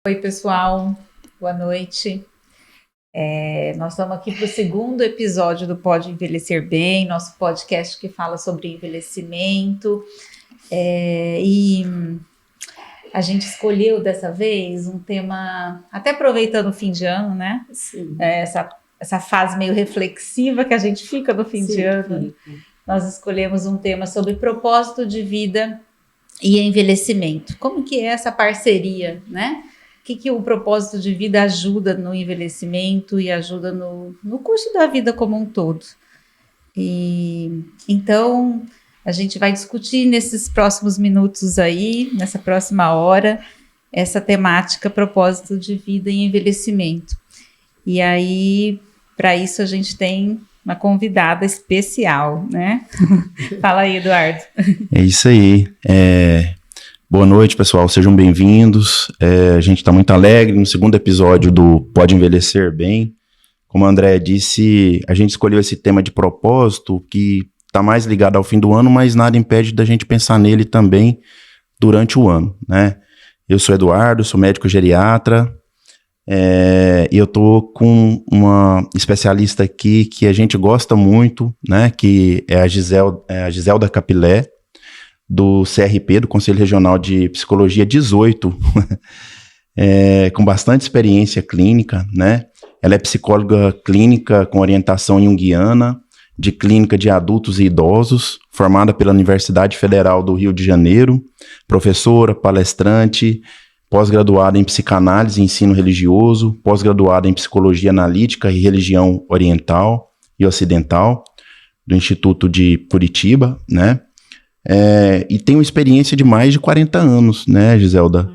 Oi, pessoal, boa noite. Nós estamos aqui para o segundo episódio do Pode Envelhecer Bem, nosso podcast que fala sobre envelhecimento. E a gente escolheu dessa vez um tema, até aproveitando o fim de ano, né? Sim. Essa fase meio reflexiva que a gente fica no fim de ano. Nós escolhemos um tema sobre propósito de vida e envelhecimento. Como que é essa parceria, né? O que o propósito de vida ajuda no envelhecimento e ajuda no curso da vida como um todo. E então a gente vai discutir nesses próximos minutos aí, nessa próxima hora, essa temática propósito de vida e envelhecimento. E aí, para isso, a gente tem uma convidada especial, né? Fala aí, Eduardo. É isso aí. Boa noite, pessoal. Sejam bem-vindos. A gente está muito alegre no segundo episódio do Pode Envelhecer Bem. Como a Andréia disse, a gente escolheu esse tema de propósito que está mais ligado ao fim do ano, mas nada impede da gente pensar nele também durante o ano, né? Eu sou Eduardo, sou médico geriatra. E eu tô com uma especialista aqui que a gente gosta muito, né, que é a Giselda Capilé, do CRP, do Conselho Regional de Psicologia 18, com bastante experiência clínica, né? Ela é psicóloga clínica com orientação junguiana, de clínica de adultos e idosos, formada pela Universidade Federal do Rio de Janeiro, professora, palestrante, pós-graduada em psicanálise e ensino religioso, pós-graduada em psicologia analítica e religião oriental e ocidental, do Instituto de Curitiba, né? E tem uma experiência de mais de 40 anos, né, Giselda?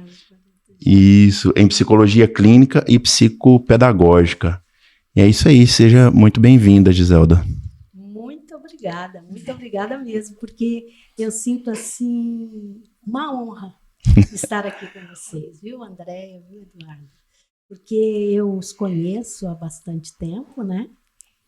Isso, em psicologia clínica e psicopedagógica. E é isso aí, seja muito bem-vinda, Giselda. Muito obrigada mesmo, porque eu sinto, assim, uma honra estar aqui com vocês, viu, Andréia, viu, Eduardo? Porque eu os conheço há bastante tempo, né?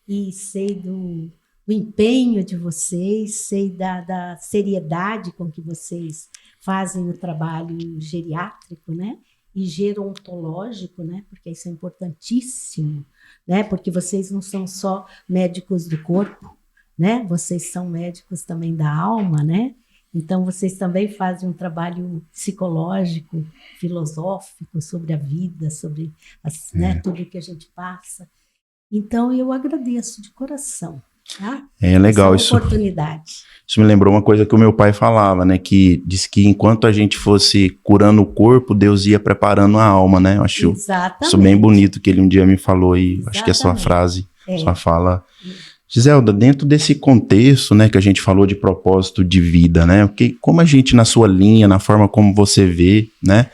E sei do empenho de vocês, sei da seriedade com que vocês fazem o trabalho geriátrico, né? E gerontológico, né? Porque isso é importantíssimo, né? Porque vocês não são só médicos do corpo, né? Vocês são médicos também da alma, né? Então, vocês também fazem um trabalho psicológico, filosófico sobre a vida, sobre né, tudo que a gente passa. Então, eu agradeço de coração. Tá? É legal isso. Oportunidade. Isso me lembrou uma coisa que o meu pai falava, né? Que disse que enquanto a gente fosse curando o corpo, Deus ia preparando a alma, né? Eu acho isso bem bonito que ele um dia me falou e acho que é sua frase, sua fala. Giselda, dentro desse contexto, né, que a gente falou de propósito de vida, né, como a gente, na sua linha, na forma como você vê, né,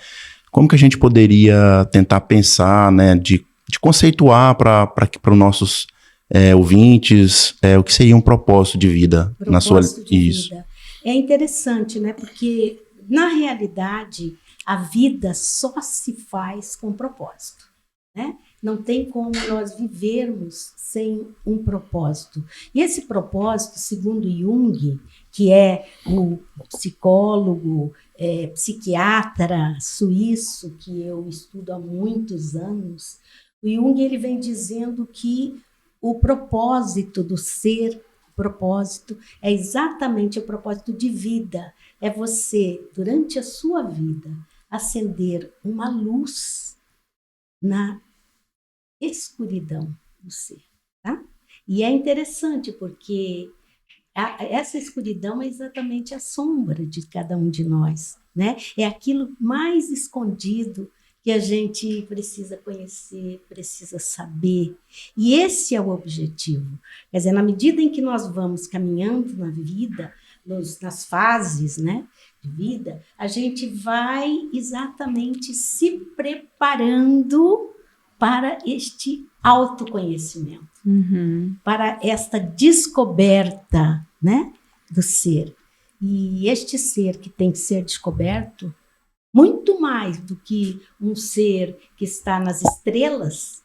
como que a gente poderia tentar pensar, né, de conceituar para os nossos ouvintes o que seria um propósito de vida na sua vida. É interessante, né, porque na realidade a vida só se faz com propósito, né? Não tem como nós vivermos sem um propósito. E esse propósito, segundo Jung, que é o psicólogo, psiquiatra suíço, que eu estudo há muitos anos, o Jung ele vem dizendo que o propósito do ser, o propósito, é exatamente o propósito de vida. É você, durante a sua vida, acender uma luz na escuridão do ser, tá? E é interessante porque essa escuridão é exatamente a sombra de cada um de nós, né? É aquilo mais escondido que a gente precisa conhecer, precisa saber. E esse é o objetivo. Quer dizer, na medida em que nós vamos caminhando na vida, nas fases, né, de vida, a gente vai exatamente se preparando para este autoconhecimento, para esta descoberta, né, do ser. E este ser que tem que ser descoberto, muito mais do que um ser que está nas estrelas,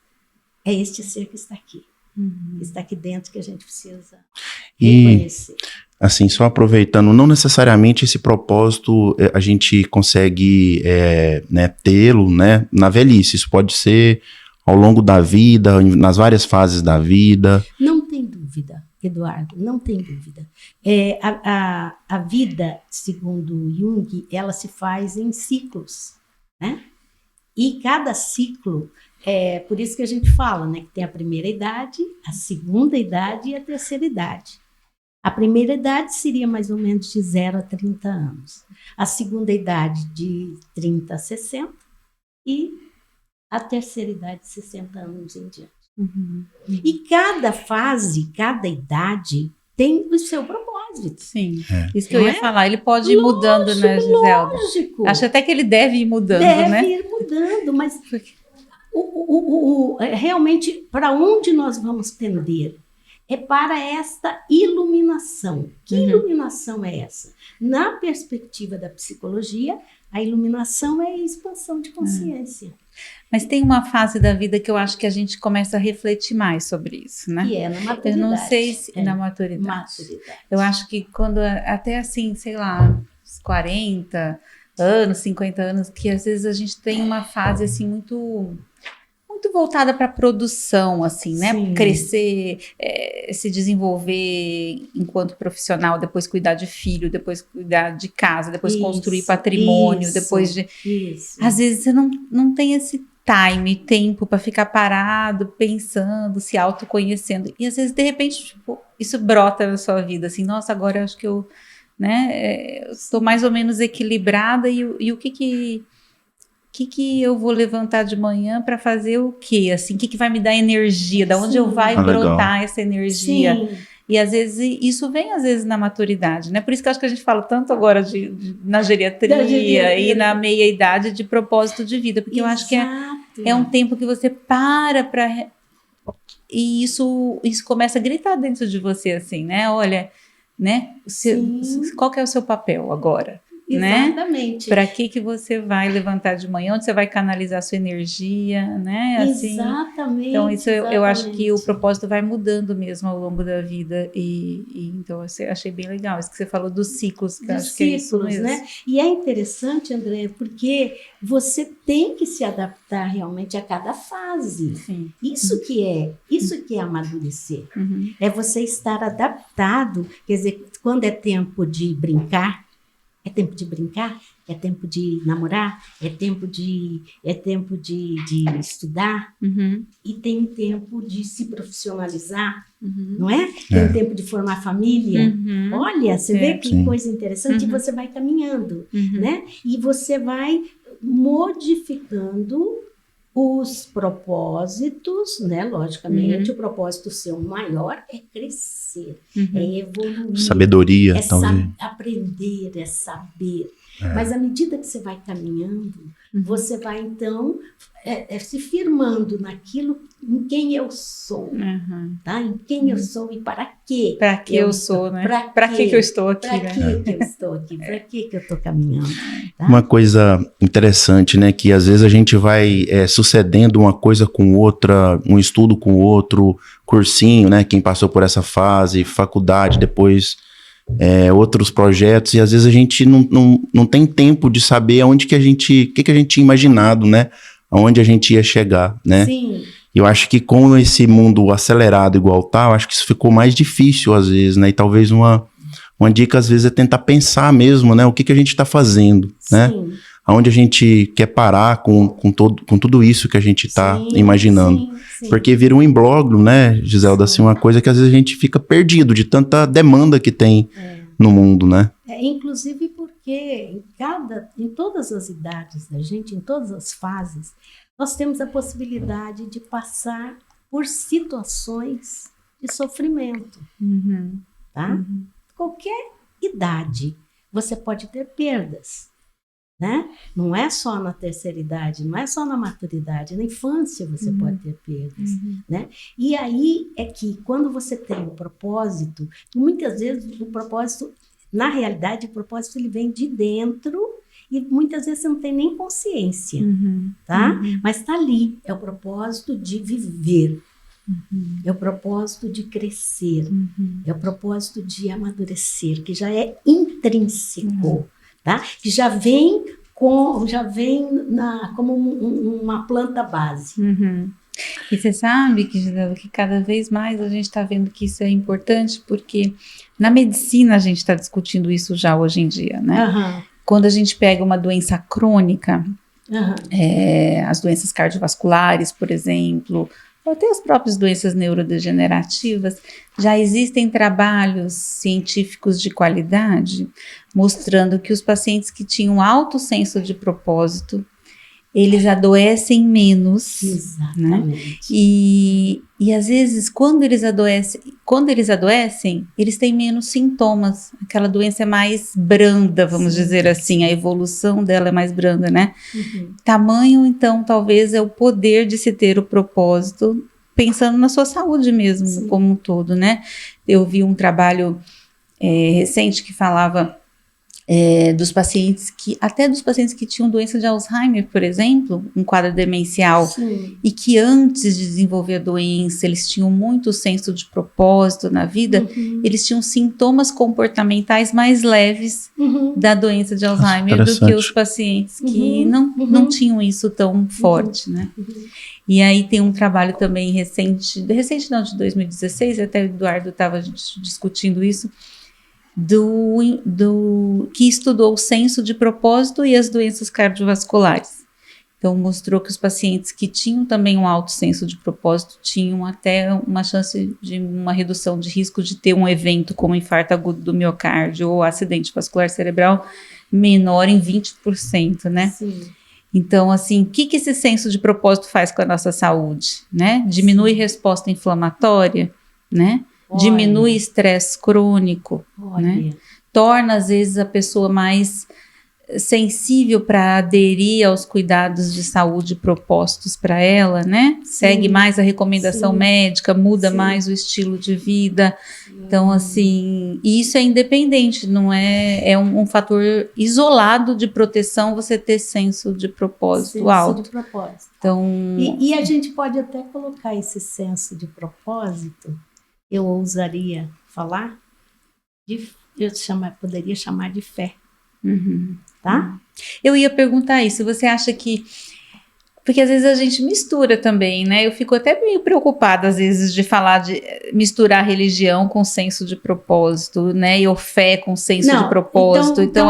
é este ser que está aqui. Está aqui dentro que a gente precisa reconhecer. assim, só aproveitando, não necessariamente esse propósito a gente consegue né, tê-lo, né, na velhice. Isso pode ser ao longo da vida, nas várias fases da vida. Não tem dúvida, Eduardo, não tem dúvida. A vida, segundo Jung, ela se faz em ciclos, né? E cada ciclo, por isso que a gente fala, né, que tem a primeira idade, a segunda idade e a terceira idade. A primeira idade seria mais ou menos de 0 a 30 anos. A segunda idade de 30 a 60 e a terceira idade de 60 anos em diante. E cada fase, cada idade tem o seu propósito. Sim, isso que eu ia falar. Ele pode ir mudando, né, Giselda? Lógico. Acho até que ele deve ir mudando, né? Deve ir mudando, mas realmente, para onde nós vamos tender? É para esta iluminação. Que iluminação é essa? Na perspectiva da psicologia, a iluminação é a expansão de consciência. Mas tem uma fase da vida que eu acho que a gente começa a refletir mais sobre isso, né? Que é na maturidade. Eu não sei se na maturidade. Eu acho que quando até assim, sei lá, 40 anos, 50 anos, que às vezes a gente tem uma fase assim muito voltada para a produção, assim, né? Sim. Crescer, se desenvolver enquanto profissional, depois cuidar de filho, depois cuidar de casa, depois construir patrimônio, depois de... Às vezes você não tem esse tempo para ficar parado, pensando, se autoconhecendo. E às vezes, de repente, tipo, isso brota na sua vida, assim, nossa, agora eu acho que eu, né, estou mais ou menos equilibrada e o que eu vou levantar de manhã para fazer o quê? Assim, o que vai me dar energia? Da onde vai brotar essa energia? Sim. E às vezes isso vem às vezes na maturidade, né? Por isso que eu acho que a gente fala tanto agora na geriatria e na meia-idade de propósito de vida, porque eu acho que é um tempo que você para e isso começa a gritar dentro de você, assim, né? Olha, né? Qual que é o seu papel agora? Exatamente. Né? Para que você vai levantar de manhã? Onde você vai canalizar a sua energia, né? Assim, exatamente. Então, isso eu acho que o propósito vai mudando mesmo ao longo da vida. Então, eu achei bem legal isso que você falou dos ciclos, que eu acho que é isso mesmo. Né? E é interessante, André, porque você tem que se adaptar realmente a cada fase. Sim. Isso que é amadurecer. É você estar adaptado. Quer dizer, quando é tempo de brincar, é tempo de brincar, é tempo de namorar, é tempo de estudar, e tem tempo de se profissionalizar, não é? Tem tempo de formar família. Olha, você vê que coisa interessante, e você vai caminhando, né? E você vai modificando os propósitos, né? Logicamente, o propósito seu maior é crescer, é evoluir. Sabedoria, talvez. Aprender, é saber. Mas à medida que você vai caminhando, você vai, então, se firmando naquilo em quem eu sou. Tá? Em quem eu sou e para quê. Para que eu sou, né? Para que eu estou aqui, né? Para que eu estou aqui? Para que eu estou caminhando? Tá? Uma coisa interessante, né? Que às vezes a gente vai sucedendo uma coisa com outra, um estudo com outro, cursinho, né? Quem passou por essa fase, faculdade, depois... outros projetos, e às vezes a gente não tem tempo de saber o que a gente tinha imaginado, né? Aonde a gente ia chegar, né? Sim. Eu acho que com esse mundo acelerado igual tá, eu acho que isso ficou mais difícil às vezes, né? E talvez uma dica às vezes é tentar pensar mesmo, né? O que a gente está fazendo, né? Aonde a gente quer parar com tudo isso que a gente está imaginando. Sim. Porque vira um imbróglio, né, Giselda? Assim, uma coisa que às vezes a gente fica perdido de tanta demanda que tem no mundo, né? Inclusive porque em todas as idades da gente, em todas as fases, nós temos a possibilidade de passar por situações de sofrimento. Tá? Qualquer idade, você pode ter perdas. Né? Não é só na terceira idade, não é só na maturidade, na infância você pode ter perdas, né? E aí é que quando você tem um propósito, muitas vezes o propósito, na realidade o propósito ele vem de dentro e muitas vezes você não tem nem consciência, tá? Mas está ali, é o propósito de viver, É o propósito de crescer, é o propósito de amadurecer, que já é intrínseco, tá? Que já vem como uma planta base. E você sabe, Gisela, que cada vez mais a gente está vendo que isso é importante, porque na medicina a gente está discutindo isso já hoje em dia, né? Quando a gente pega uma doença crônica, as doenças cardiovasculares, por exemplo, ou até as próprias doenças neurodegenerativas, já existem trabalhos científicos de qualidade mostrando que os pacientes que tinham alto senso de propósito, eles adoecem menos. Exatamente. Né? E às vezes, quando eles adoecem, eles têm menos sintomas. Aquela doença é mais branda, vamos dizer assim. A evolução dela é mais branda, né? Tamanho, então, talvez é o poder de se ter o propósito, pensando na sua saúde mesmo, como um todo, né? Eu vi um trabalho recente que falava dos pacientes que tinham doença de Alzheimer, por exemplo, um quadro demencial, e que antes de desenvolver a doença, eles tinham muito senso de propósito na vida, eles tinham sintomas comportamentais mais leves da doença de Alzheimer do que os pacientes que não tinham isso tão forte, né? E aí tem um trabalho também recente não, de 2016, até o Eduardo estava discutindo isso, que estudou o senso de propósito e as doenças cardiovasculares. Então, mostrou que os pacientes que tinham também um alto senso de propósito tinham até uma chance de uma redução de risco de ter um evento como infarto agudo do miocárdio ou acidente vascular cerebral menor em 20%, né? Então, assim, o que esse senso de propósito faz com a nossa saúde, né? Diminui resposta inflamatória, né? Diminui estresse crônico, né? Torna, às vezes, a pessoa mais sensível para aderir aos cuidados de saúde propostos para ela, né? Segue mais a recomendação médica, muda mais o estilo de vida. Então, assim, isso é independente, não é um fator isolado de proteção você ter senso de propósito alto. De propósito. Então, e a gente pode até colocar esse senso de propósito, eu ousaria falar, poderia chamar de fé. Tá? Eu ia perguntar isso, você acha que... Porque às vezes a gente mistura também, né? Eu fico até meio preocupada às vezes de falar de misturar religião com senso de propósito, né? E fé com senso de propósito. Então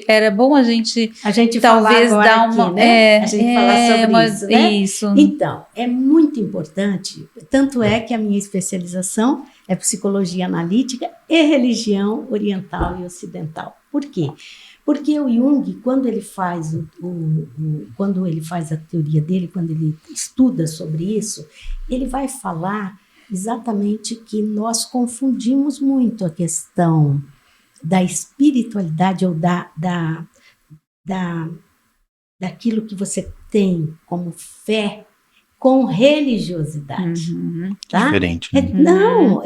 era bom a gente talvez dar uma... Aqui, né? A gente falar sobre isso, né? Isso. Então, é muito importante, tanto é que a minha especialização é psicologia analítica e religião oriental e ocidental. Por quê? Porque o Jung, quando ele faz a teoria dele, quando ele estuda sobre isso, ele vai falar exatamente que nós confundimos muito a questão da espiritualidade ou daquilo que você tem como fé com religiosidade. Tá? Diferente. Né? Não,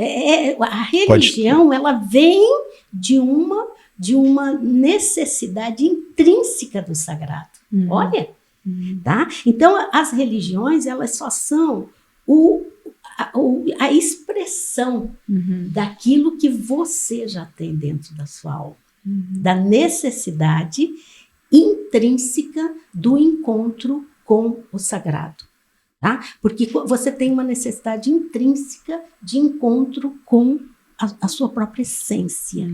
a religião ela vem de uma necessidade intrínseca do sagrado. Olha, tá? Então as religiões elas só são a expressão daquilo que você já tem dentro da sua alma, da necessidade intrínseca do encontro com o sagrado. Tá? Porque você tem uma necessidade intrínseca de encontro com a sua própria essência,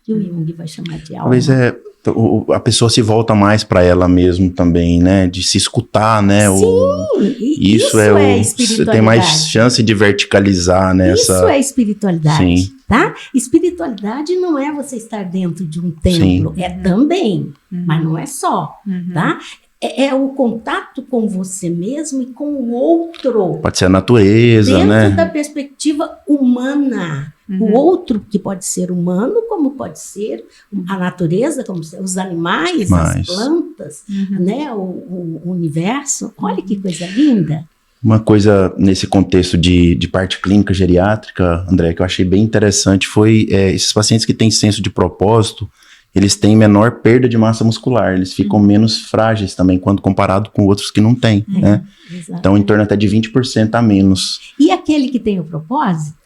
que o Jung vai chamar de alma. Talvez a pessoa se volta mais para ela mesmo também, né? De se escutar, né? Sim, isso é espiritualidade. Você tem mais chance de verticalizar nessa... Isso é espiritualidade, Sim. Tá? Espiritualidade não é você estar dentro de um templo, é também, mas não é só, tá? É o contato com você mesmo e com o outro. Pode ser a natureza, dentro né? Dentro da perspectiva humana. O outro, que pode ser humano, como pode ser a natureza, como os animais, as plantas, né? O universo. Olha que coisa linda. Uma coisa nesse contexto de parte clínica geriátrica, André, que eu achei bem interessante foi esses pacientes que têm senso de propósito, eles têm menor perda de massa muscular, eles ficam menos frágeis também, quando comparado com outros que não têm, né? Então, em torno até de 20% a menos. E aquele que tem o propósito,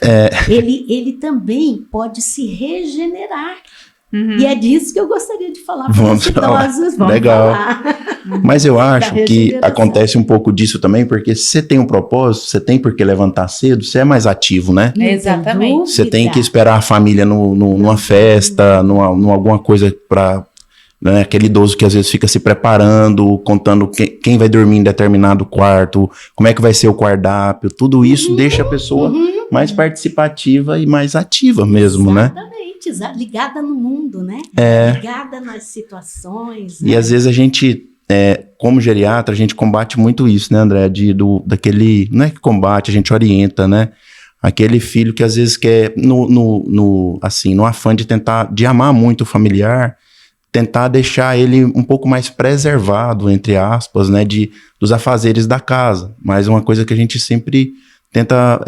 ele também pode se regenerar. E é disso que eu gostaria de falar para os idosos. Legal. Falar. Mas eu acho que acontece um pouco disso também, porque se você tem um propósito, você tem por que levantar cedo, você é mais ativo, né? Exatamente. Você tem que esperar a família numa festa, numa alguma coisa para... Né, aquele idoso que às vezes fica se preparando, contando quem vai dormir em determinado quarto, como é que vai ser o cardápio, tudo isso deixa a pessoa mais participativa e mais ativa mesmo, né? Exatamente, ligada no mundo, né? Ligada nas situações. E às vezes a gente, como geriatra, a gente combate muito isso, né, André? Daquele, não é que combate, a gente orienta, né? Aquele filho que às vezes quer, no afã de tentar, de amar muito o familiar, tentar deixar ele um pouco mais preservado, entre aspas, né, dos afazeres da casa. Mas uma coisa que a gente sempre tenta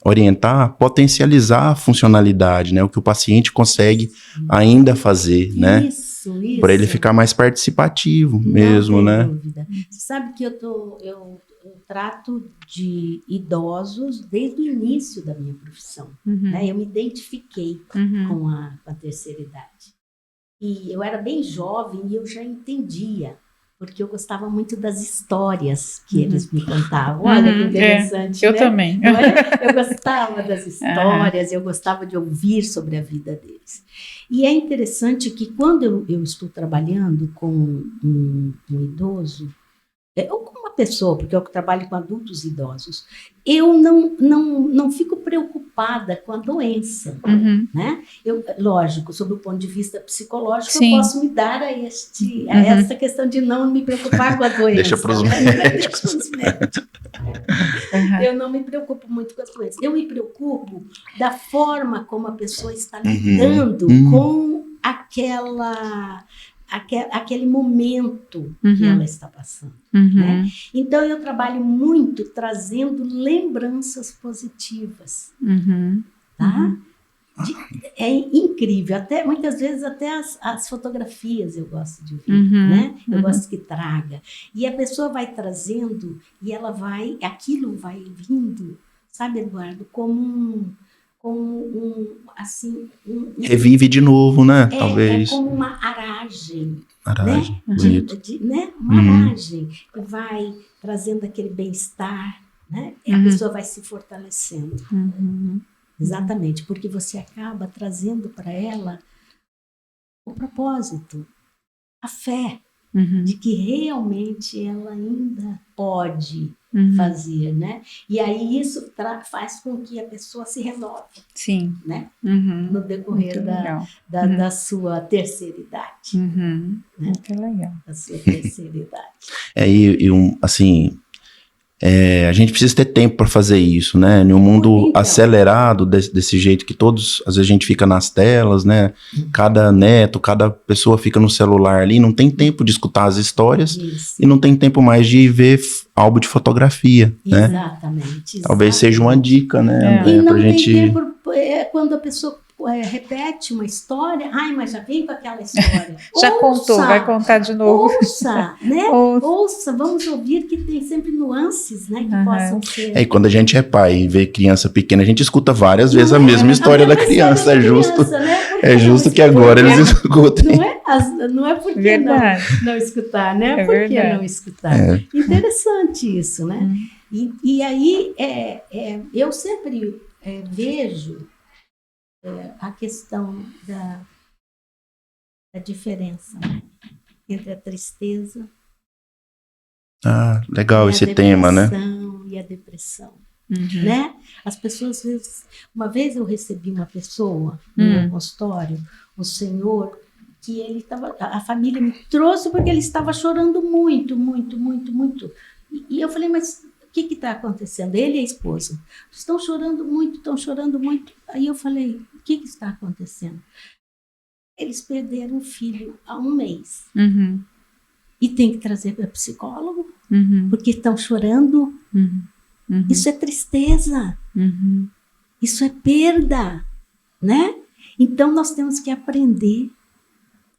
orientar, potencializar a funcionalidade, né, o que o paciente consegue ainda fazer, né? Isso. Para ele ficar mais participativo mesmo, né? Não tem dúvida. Você sabe que eu trato de idosos desde o início da minha profissão, né? Eu me identifiquei com a terceira idade. E eu era bem jovem e eu já entendia, porque eu gostava muito das histórias que eles me contavam. Olha que interessante, eu né? também. Eu gostava das histórias, eu gostava de ouvir sobre a vida deles. E é interessante que quando eu estou trabalhando com um idoso, ou com uma pessoa, porque eu trabalho com adultos idosos, eu não fico preocupada com a doença, né? Lógico, sob o ponto de vista psicológico, eu posso me dar a essa questão de não me preocupar com a doença. Deixa para os médicos. Eu não me preocupo muito com a doença. Eu me preocupo da forma como a pessoa está lidando com aquele momento que ela está passando. Né? Então, eu trabalho muito trazendo lembranças positivas. Tá? É incrível. Muitas vezes, até as fotografias eu gosto de ver. Né? Eu gosto que traga. E a pessoa vai trazendo e aquilo vai vindo, sabe, Eduardo, como revive de novo, né? Talvez. É como uma aragem. Aragem, né? bonito. Né? Uma aragem que vai trazendo aquele bem-estar, né? E a pessoa vai se fortalecendo. Exatamente, porque você acaba trazendo para ela o propósito, a fé de que realmente ela ainda pode fazer, né? E aí isso faz com que a pessoa se renove. Sim. Né? No decorrer da sua terceira idade. Né? Muito legal. Da sua terceira idade. A gente precisa ter tempo para fazer isso, né? Em um mundo acelerado desse jeito que todos, às vezes a gente fica nas telas, né? Cada neto, cada pessoa fica no celular ali, não tem tempo de escutar as histórias e não tem tempo mais de ver álbum de fotografia, né? Exatamente. Talvez seja uma dica, né, André, e não pra tem gente... tempo, quando a pessoa repete uma história, mas já vem com aquela história. Já contou, vai contar de novo. Ouça, né? Ouça, vamos ouvir que tem sempre nuances, né? Que possam ser. E quando a gente é pai e vê criança pequena, a gente escuta várias vezes a mesma história da criança. É justo, né? Justo que agora eles escutem. Não é porque não escutar, né? Por que não escutar? Interessante isso, né? E aí, eu sempre vejo a questão da diferença, né? Entre a tristeza legal esse tema, né? E a depressão, né? As pessoas, às vezes... Uma vez eu recebi uma pessoa no meu consultório, um senhor, que ele estava... A família me trouxe porque ele estava chorando muito, muito, muito, muito. E eu falei, mas... O que está acontecendo? Ele e a esposa estão chorando muito, estão chorando muito. Aí eu falei, o que está acontecendo? Eles perderam um filho há 1 mês. E tem que trazer para psicólogo, porque estão chorando. Isso é tristeza. Isso é perda, né? Então nós temos que aprender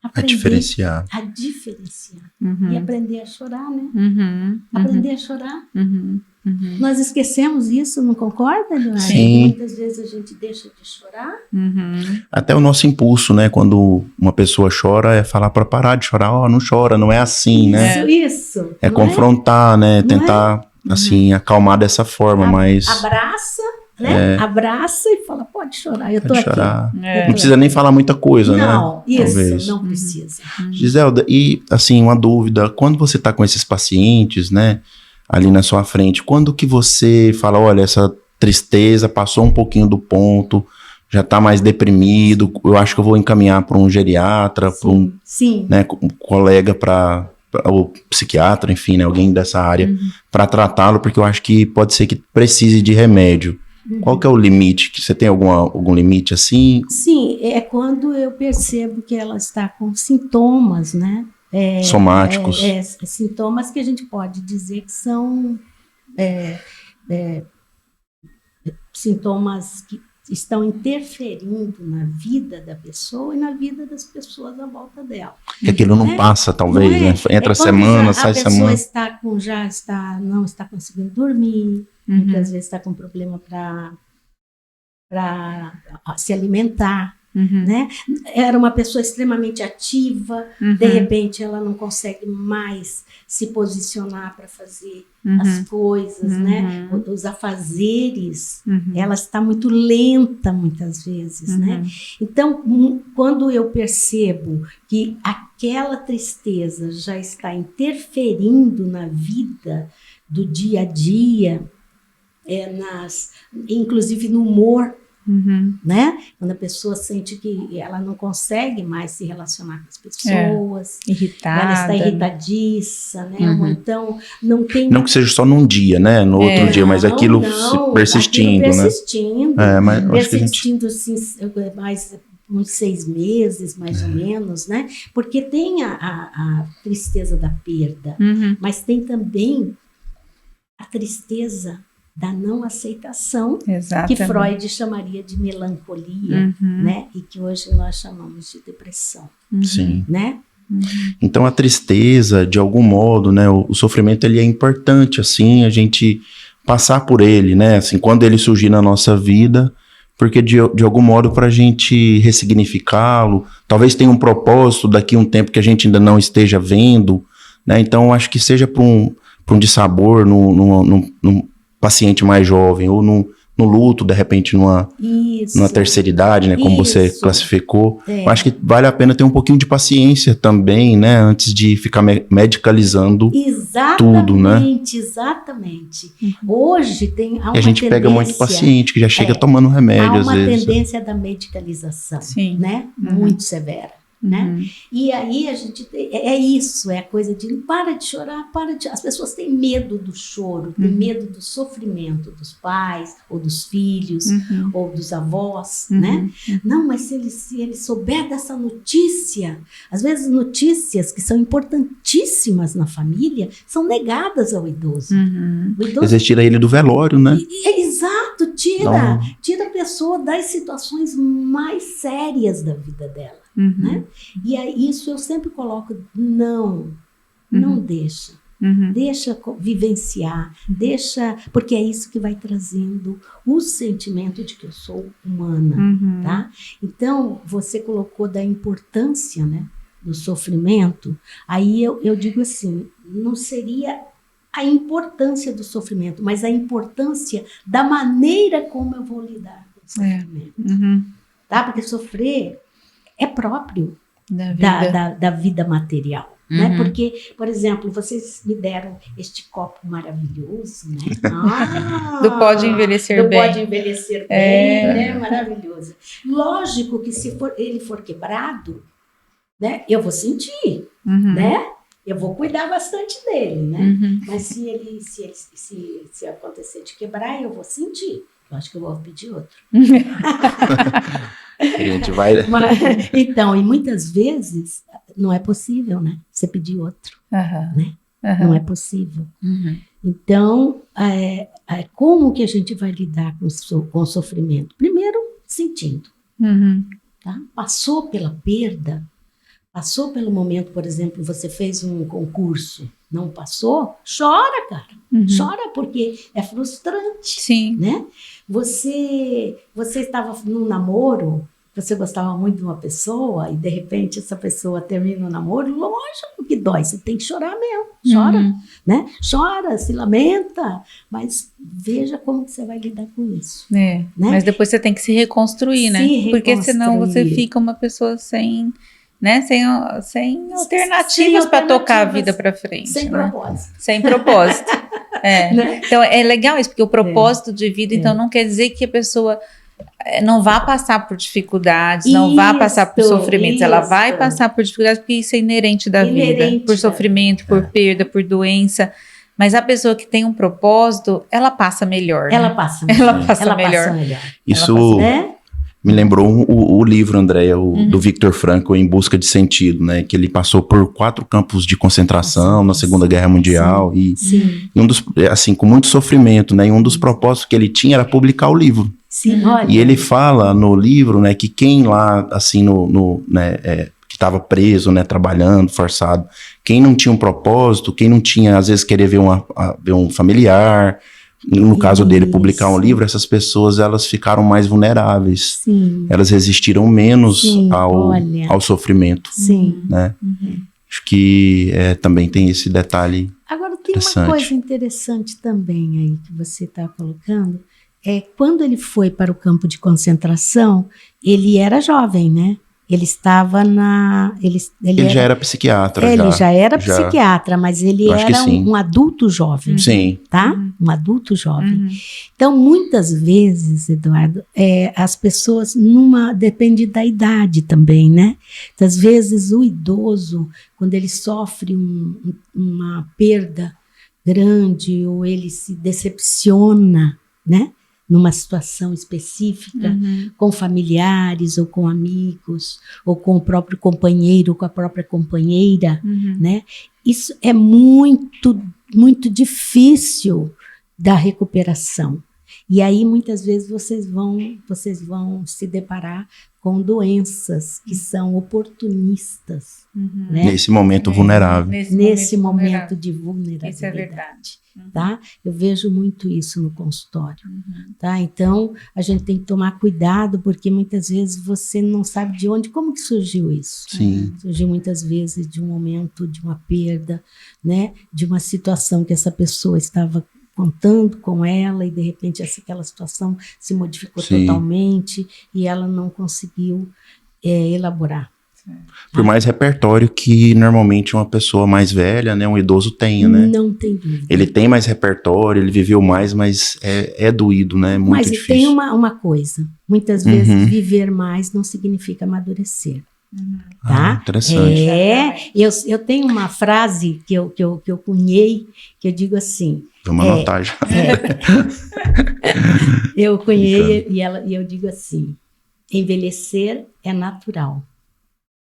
A diferenciar. A diferenciar. Uhum. E aprender a chorar, né? Uhum. Aprender a chorar. Uhum. Uhum. Nós esquecemos isso, não concorda, Eduardo? Sim. Muitas vezes a gente deixa de chorar. Uhum. Até o nosso impulso, né? Quando uma pessoa chora, é falar para parar de chorar. Ó, não chora, não é assim, né? Isso. É não confrontar, né? Não Tentar, assim, acalmar dessa forma, mas... Abraça, né? Abraça e fala, pode chorar, eu tô Pode aqui. chorar. É. Não precisa nem falar muita coisa, né? Não, isso, Talvez. não precisa. Giselda, e assim, uma dúvida, quando você tá com esses pacientes, né, ali na sua frente, quando que você fala, olha, essa tristeza passou um pouquinho do ponto, já tá mais deprimido, eu acho que eu vou encaminhar para um geriatra, para um, Sim. né, um colega ou psiquiatra, enfim, né, alguém dessa área, para tratá-lo, porque eu acho que pode ser que precise de remédio. Qual que é o limite? Que você tem algum limite assim? Sim, é quando eu percebo que ela está com sintomas, né? Somáticos. Sintomas que a gente pode dizer que são sintomas que estão interferindo na vida da pessoa e na vida das pessoas à volta dela. Que aquilo não passa, talvez, Não é? né? Entra quando semana, sai semana. A pessoa não está conseguindo dormir, muitas vezes está com problema para se alimentar, né? Era uma pessoa extremamente ativa, de repente ela não consegue mais se posicionar para fazer as coisas, né? Os afazeres, ela está muito lenta muitas vezes, né? Então, quando eu percebo que aquela tristeza já está interferindo na vida do dia a dia, inclusive no humor, né? Quando a pessoa sente que ela não consegue mais se relacionar com as pessoas, irritada, ela está irritadiça, né? Ou então não tem... Não que seja só num dia, né? No outro dia, mas aquilo persistindo, aquilo né? persistindo, Mas eu acho que a gente... persistindo assim, mais uns 6 meses, mais ou menos, né? Porque tem a tristeza da perda, mas tem também a tristeza da não aceitação, Exatamente. que Freud chamaria de melancolia, né? E que hoje nós chamamos de depressão. Sim. Né? Então a tristeza, de algum modo, né? O sofrimento, ele é importante, assim, a gente passar por ele, né? Assim, quando ele surgir na nossa vida, porque de algum modo para a gente ressignificá-lo, talvez tenha um propósito daqui a um tempo que a gente ainda não esteja vendo, né? Então acho que seja para um dissabor, num paciente mais jovem, ou no luto, de repente, numa terceira idade, né, como você classificou. Eu acho que vale a pena ter um pouquinho de paciência também, né, antes de ficar medicalizando tudo, né? Exatamente. Hoje há uma e a gente pega muito paciente que já chega tomando remédio, às vezes. Há uma tendência da medicalização, né, muito severa. Né? E aí a gente é a coisa de para de chorar, as pessoas têm medo do choro, têm medo do sofrimento dos pais ou dos filhos ou dos avós, né? Não, mas se ele souber dessa notícia, às vezes notícias que são importantíssimas na família são negadas ao idoso. O idoso, às vezes tira ele do velório, né? Exato, tira a pessoa das situações mais sérias da vida dela. Né? E aí, isso eu sempre coloco, não deixa. Deixa vivenciar, porque é isso que vai trazendo o sentimento de que eu sou humana, tá? Então, você colocou da importância, né, do sofrimento, aí eu digo assim, não seria a importância do sofrimento, mas a importância da maneira como eu vou lidar com o sofrimento, tá? Porque sofrer é próprio da vida material. Né? Porque, por exemplo, vocês me deram este copo maravilhoso, né? Do Pode Envelhecer Bem. Do Pode Envelhecer Bem, né? Maravilhoso. Lógico que se ele for quebrado, né? Eu vou sentir, né? Eu vou cuidar bastante dele, né? Mas se acontecer de quebrar, eu vou sentir. Eu acho que eu vou pedir outro. A gente vai... Então, e muitas vezes não é possível, né? Você pedir outro, né? Não é possível. Então, como que a gente vai lidar com o sofrimento? Primeiro, sentindo. Tá? Passou pela perda, Passou pelo momento, por exemplo, você fez um concurso, não passou? Chora, cara. Chora porque é frustrante. Sim. Né? Você estava num namoro, você gostava muito de uma pessoa e de repente essa pessoa termina o namoro, lógico que dói, você tem que chorar mesmo, chora, né? Chora, se lamenta, mas veja como que você vai lidar com isso. Né? Mas depois você tem que se reconstruir, né? Porque senão você fica uma pessoa sem, né? Sem alternativas para tocar a vida para frente. Sem propósito. Sem propósito. Né? Então é legal isso, porque o propósito de vida, então não quer dizer que a pessoa não vá passar por dificuldades, não vá passar por sofrimentos, ela vai passar por dificuldades porque isso é inerente da vida, por sofrimento, por perda, por doença, mas a pessoa que tem um propósito, ela passa melhor. Ela né? passa melhor. Ela passa melhor. Isso me lembrou o livro, Andréia, do Viktor Frankl, Em Busca de Sentido, né? Que ele passou por 4 campos de concentração na Segunda Guerra Mundial e um dos, assim, com muito sofrimento, né? E um dos propósitos que ele tinha era publicar o livro. Sim, olha. E ele fala no livro, né, que quem lá, assim, que estava preso, né, trabalhando, forçado, quem não tinha um propósito, quem não tinha, às vezes, querer ver um familiar, no caso dele, publicar um livro, essas pessoas, elas ficaram mais vulneráveis. Sim. Elas resistiram menos ao sofrimento. Sim. Né? Acho que também tem esse detalhe. Agora, tem uma coisa interessante também aí que você está colocando. Quando ele foi para o campo de concentração, ele era jovem, né? Ele estava ele já era psiquiatra. Ele já era psiquiatra, mas ele era um adulto jovem. Sim. Tá? Um adulto jovem. Então, muitas vezes, Eduardo, as pessoas, depende da idade também, né? Então, às vezes, o idoso, quando ele sofre uma perda grande ou ele se decepciona, né? Numa situação específica, com familiares ou com amigos, ou com o próprio companheiro, ou com a própria companheira, né? Isso é muito, muito difícil da recuperação. E aí, muitas vezes, vocês vão se deparar com doenças que são oportunistas. Né? Nesse momento vulnerável. Nesse momento de vulnerabilidade. Isso é verdade. Tá? Eu vejo muito isso no consultório. Tá? Então, a gente tem que tomar cuidado, porque muitas vezes você não sabe como que surgiu isso. Sim. Surgiu muitas vezes de um momento, de uma perda, né? De uma situação que essa pessoa estava contando com ela e de repente aquela situação se modificou totalmente e ela não conseguiu elaborar. Por mais repertório que normalmente uma pessoa mais velha, né, um idoso tenha, né? Não tem dúvida. Ele tem mais repertório, ele viveu mais, mas é doído, né? Muito mas difícil. Tem uma coisa, muitas vezes viver mais não significa amadurecer. Tá? Interessante. Eu tenho uma frase que eu cunhei, que eu digo assim. Vamos anotar já. Eu cunhei e eu digo assim: envelhecer é natural,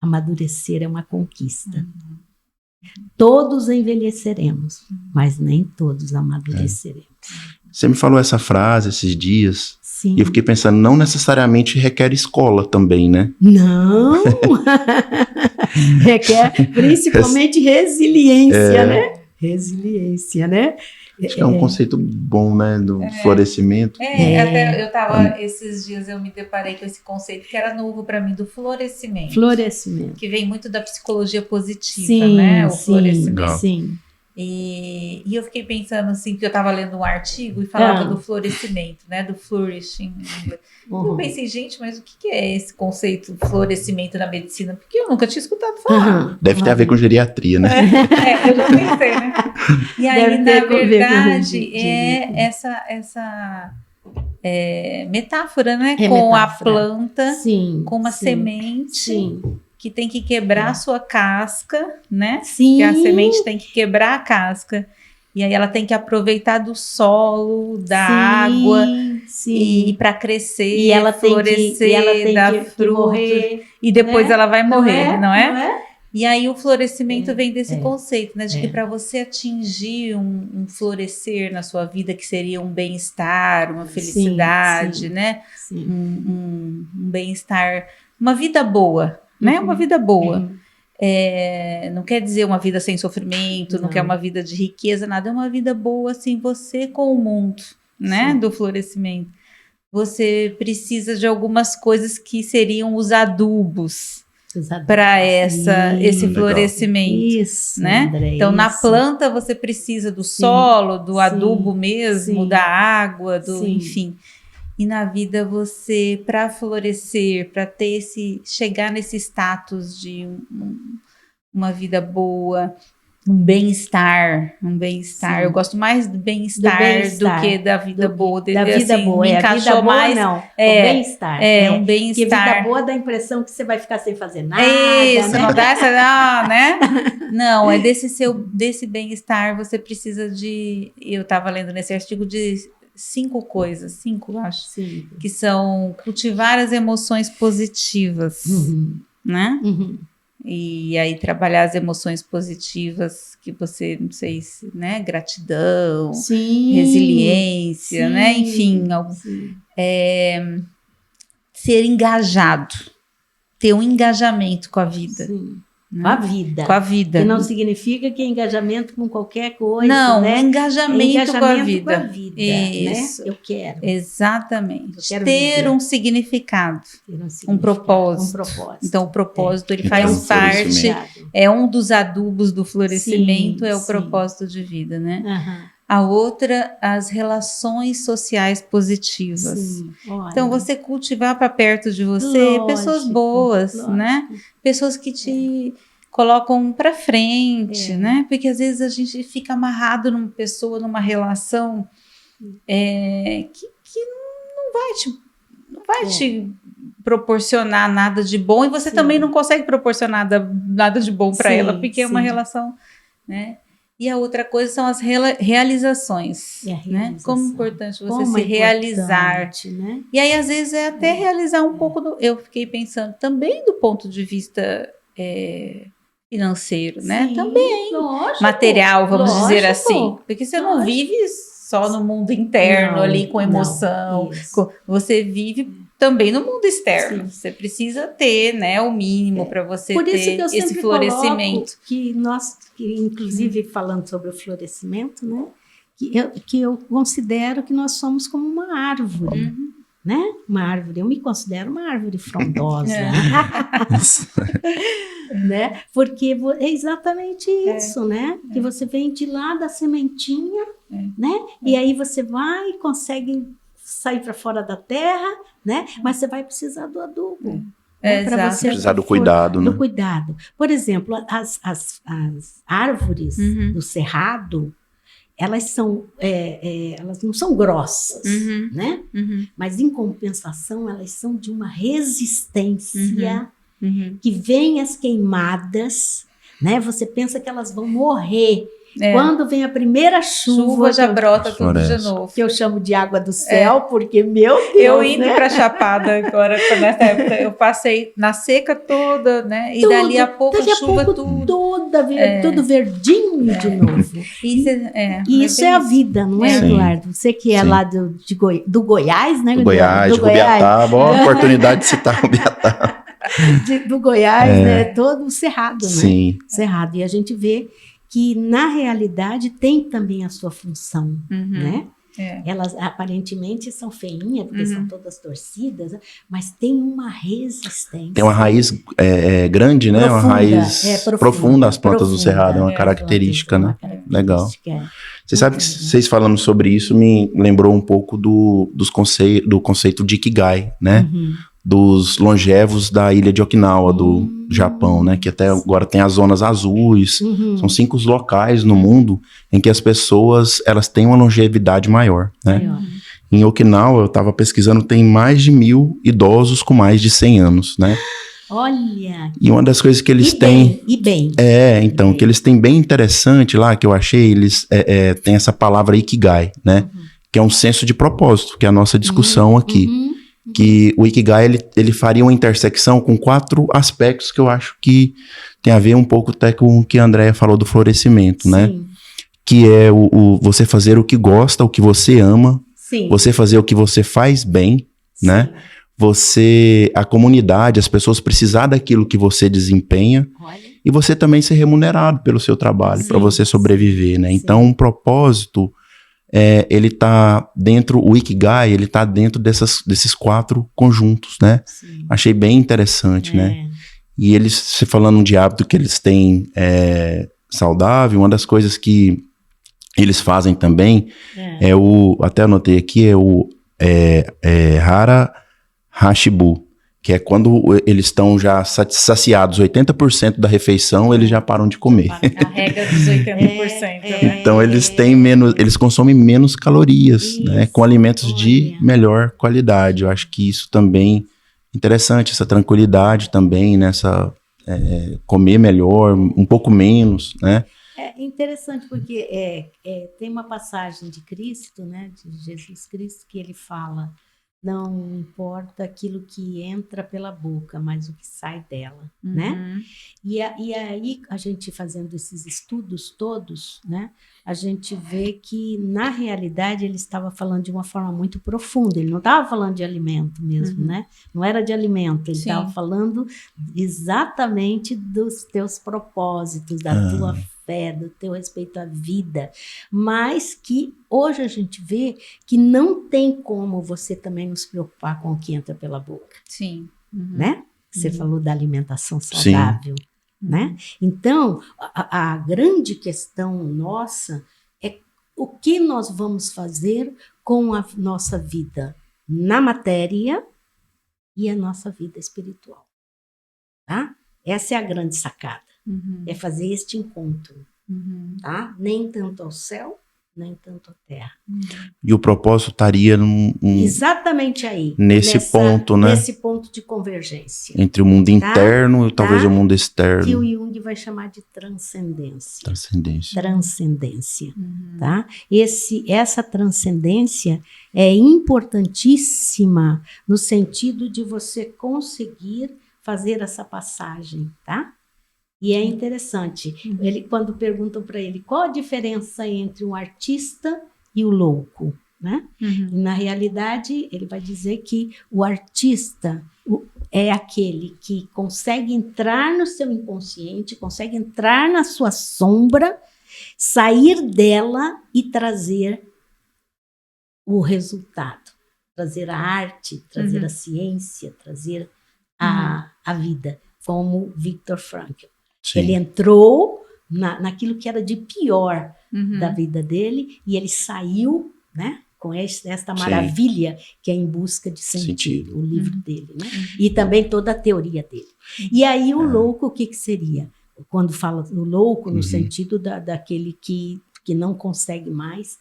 amadurecer é uma conquista. Todos envelheceremos, mas nem todos amadureceremos. Você me falou essa frase esses dias. Sim. E eu fiquei pensando, não necessariamente requer escola também, né? Não! Requer principalmente resiliência, né? Resiliência, né? Acho que é um conceito bom, né? Do florescimento. Até eu tava, esses dias eu me deparei com esse conceito que era novo para mim, do florescimento. Florescimento. Que vem muito da psicologia positiva, né? O florescimento. Sim. E eu fiquei pensando assim, que eu estava lendo um artigo e falava do florescimento, né? Do flourishing. Eu pensei, gente, mas o que é esse conceito florescimento na medicina? Porque eu nunca tinha escutado falar. Deve ter a ver com geriatria, né? Eu já pensei, né? E aí, na verdade, essa metáfora, né? Com a planta, com uma semente. Que tem que quebrar a sua casca, né? Sim. Que a semente tem que quebrar a casca. E aí ela tem que aproveitar do solo, da água, e para crescer, e ela florescer, tem dar fruto. Morrer, e depois ela vai morrer, não é? E aí o florescimento vem desse conceito, né? De que para você atingir um florescer na sua vida, que seria um bem-estar, uma felicidade, né? Um bem-estar, uma vida boa. Né? Uma vida boa. não quer dizer uma vida sem sofrimento, não quer uma vida de riqueza, nada. É uma vida boa, assim, você com o mundo, né? Do florescimento. Você precisa de algumas coisas que seriam os adubos para esse florescimento. Isso, né? André, então, na isso. planta, você precisa do solo, do adubo mesmo, sim. da água, Sim. enfim. E na vida, você, para florescer, para ter chegar nesse status de uma vida boa, um bem-estar. Sim. Eu gosto mais do bem-estar do que da vida boa. Da vida assim, boa. Me a vida boa mais, não. O bem-estar. Um bem-estar. Porque vida boa dá a impressão que você vai ficar sem fazer nada. Isso, né? não dá essa, né? Não, é desse bem-estar, você precisa de... Eu estava lendo nesse artigo de 5 coisas, 5, acho. Sim. Que são cultivar as emoções positivas, né? E aí trabalhar as emoções positivas que você, não sei se, né? Gratidão, resiliência, né? Enfim, ser engajado, ter um engajamento com a vida. Sim. Né? Com a vida. Que não significa que é engajamento com qualquer coisa, não, né? engajamento com a vida. Isso. Né? Eu quero. Exatamente. Eu quero ter viver. um significado. Um propósito. Então, o propósito, ele faz parte, é um dos adubos do florescimento, o propósito de vida, né? A outra, as relações sociais positivas. Então, você cultivar para perto de você pessoas boas, né? Pessoas que te colocam para frente, né? Porque às vezes a gente fica amarrado numa pessoa, numa relação que não vai te proporcionar nada de bom, e você também não consegue proporcionar nada de bom para ela, porque é uma relação, né? E a outra coisa são as realizações, né? Como é importante você se realizar. Né? E aí, às vezes, é até realizar um pouco eu fiquei pensando também do ponto de vista financeiro, né? Também. Lógico, material, vamos dizer assim. Porque você não vive só no mundo interno, ali com emoção. Você vive também no mundo externo. Você precisa ter, né, o mínimo para você ter esse florescimento. Que nós, inclusive falando sobre o florescimento, né, que eu considero que nós somos como uma árvore, né? Uma árvore. Eu me considero uma árvore frondosa, né? Porque é exatamente isso, né? Que você vem de lá da sementinha, né? E aí você vai e consegue sair para fora da terra, né? Mas você vai precisar do adubo. Para você precisar do cuidado, né? Do cuidado. Por exemplo, as árvores do cerrado, elas não são grossas, né? Mas em compensação elas são de uma resistência que vem as queimadas, né? Você pensa que elas vão morrer. Quando vem a primeira chuva já brota tudo de novo. Que eu chamo de água do céu, porque, meu Deus, eu indo para Chapada agora, nessa época, eu passei na seca toda, né? E dali a pouco a chuva tudo verdinho de novo. E isso é a vida, não é, Eduardo? Você que é lá do Goiás, né? Do Goiás, de Rubiatá. Boa oportunidade de citar Rubiatá. Do Goiás, né? Todo cerrado, né? Sim. Cerrado. E a gente vê que na realidade tem também a sua função, né? Elas aparentemente são feinhas, porque são todas torcidas, mas tem uma resistência. Tem uma raiz grande, né? Uma raiz profunda as plantas do cerrado, é uma característica, né? Legal. Você sabe que vocês falando sobre isso me lembrou um pouco do conceito de Ikigai, né? Dos longevos da ilha de Okinawa, do Japão, né? Que até agora tem as zonas azuis. São 5 locais no mundo em que as pessoas elas têm uma longevidade maior, né? Em Okinawa, eu estava pesquisando, tem mais de 1.000 idosos com mais de 100 anos, né? Olha! E uma das coisas que eles têm... Então, que eles têm bem interessante lá, que eu achei, eles têm essa palavra Ikigai, né? Que é um senso de propósito, que é a nossa discussão aqui. Que o Ikigai, ele faria uma intersecção com 4 aspectos que eu acho que tem a ver um pouco até com o que a Andréia falou do florescimento, né? Que é você fazer o que gosta, o que você ama, você fazer o que você faz bem, né? A comunidade, as pessoas precisar daquilo que você desempenha e você também ser remunerado pelo seu trabalho, para você sobreviver, né? Sim. Então, um propósito, ele tá dentro, o Ikigai, ele tá dentro desses 4 conjuntos, né? Sim. Achei bem interessante, né? E eles, se falando de hábito que eles têm saudável, uma das coisas que eles fazem também até anotei aqui, Hara Hashibu, que é quando eles estão já saciados, 80% da refeição, eles já param de comer. A regra dos 80%. Né? Então eles têm eles consomem menos calorias, né, com alimentos de melhor qualidade. Eu acho que isso também é interessante, essa tranquilidade também, nessa comer melhor, um pouco menos, né? É interessante porque tem uma passagem de Cristo, né, de Jesus Cristo, que ele fala: não importa aquilo que entra pela boca, mas o que sai dela, né? E aí, a gente fazendo esses estudos todos, né, a gente vê que, na realidade, ele estava falando de uma forma muito profunda. Ele não estava falando de alimento mesmo, né? Não era de alimento. Ele estava falando exatamente dos teus propósitos, da tua fé, do teu respeito à vida, mas que hoje a gente vê que não tem como você também nos preocupar com o que entra pela boca. Sim. Né? Você falou da alimentação saudável, né? Então, a grande questão nossa é o que nós vamos fazer com a nossa vida na matéria e a nossa vida espiritual, tá? Essa é a grande sacada. É fazer este encontro, tá? Nem tanto ao céu, nem tanto à terra. E o propósito estaria exatamente aí. Nesse ponto, né? Nesse ponto de convergência. Entre o mundo interno e talvez o mundo externo. Que o Jung vai chamar de transcendência. Transcendência. Tá? Essa transcendência é importantíssima no sentido de você conseguir fazer essa passagem, tá? E é interessante, quando perguntam para ele qual a diferença entre um artista e o louco, né? E na realidade, ele vai dizer que o artista é aquele que consegue entrar no seu inconsciente, consegue entrar na sua sombra, sair dela e trazer o resultado, trazer a arte, trazer a ciência, trazer a vida, como Viktor Frankl. Sim. Ele entrou naquilo que era de pior da vida dele e ele saiu, né, com esta maravilha que é Em Busca de Sentido, o livro dele, né? E também toda a teoria dele. E aí o louco, o que seria? Quando fala o louco no sentido daquele que não consegue mais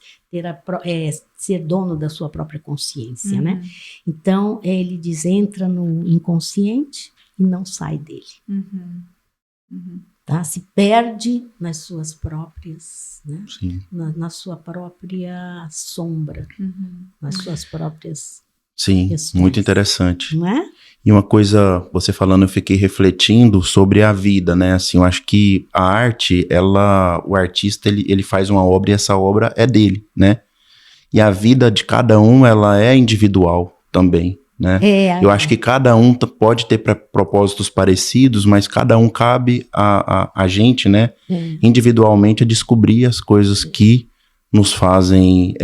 ser dono da sua própria consciência, né? Então, ele diz, entra no inconsciente e não sai dele. Tá? Se perde nas suas próprias, né? Na sua própria sombra, nas suas próprias questões. Muito interessante. Não é? E uma coisa, você falando, eu fiquei refletindo sobre a vida, né? Assim, eu acho que a arte, o artista, ele faz uma obra e essa obra é dele, né? E a vida de cada um, ela é individual também, né? Eu acho que cada um pode ter propósitos parecidos, mas cada um cabe a gente, né? Individualmente a descobrir as coisas que nos fazem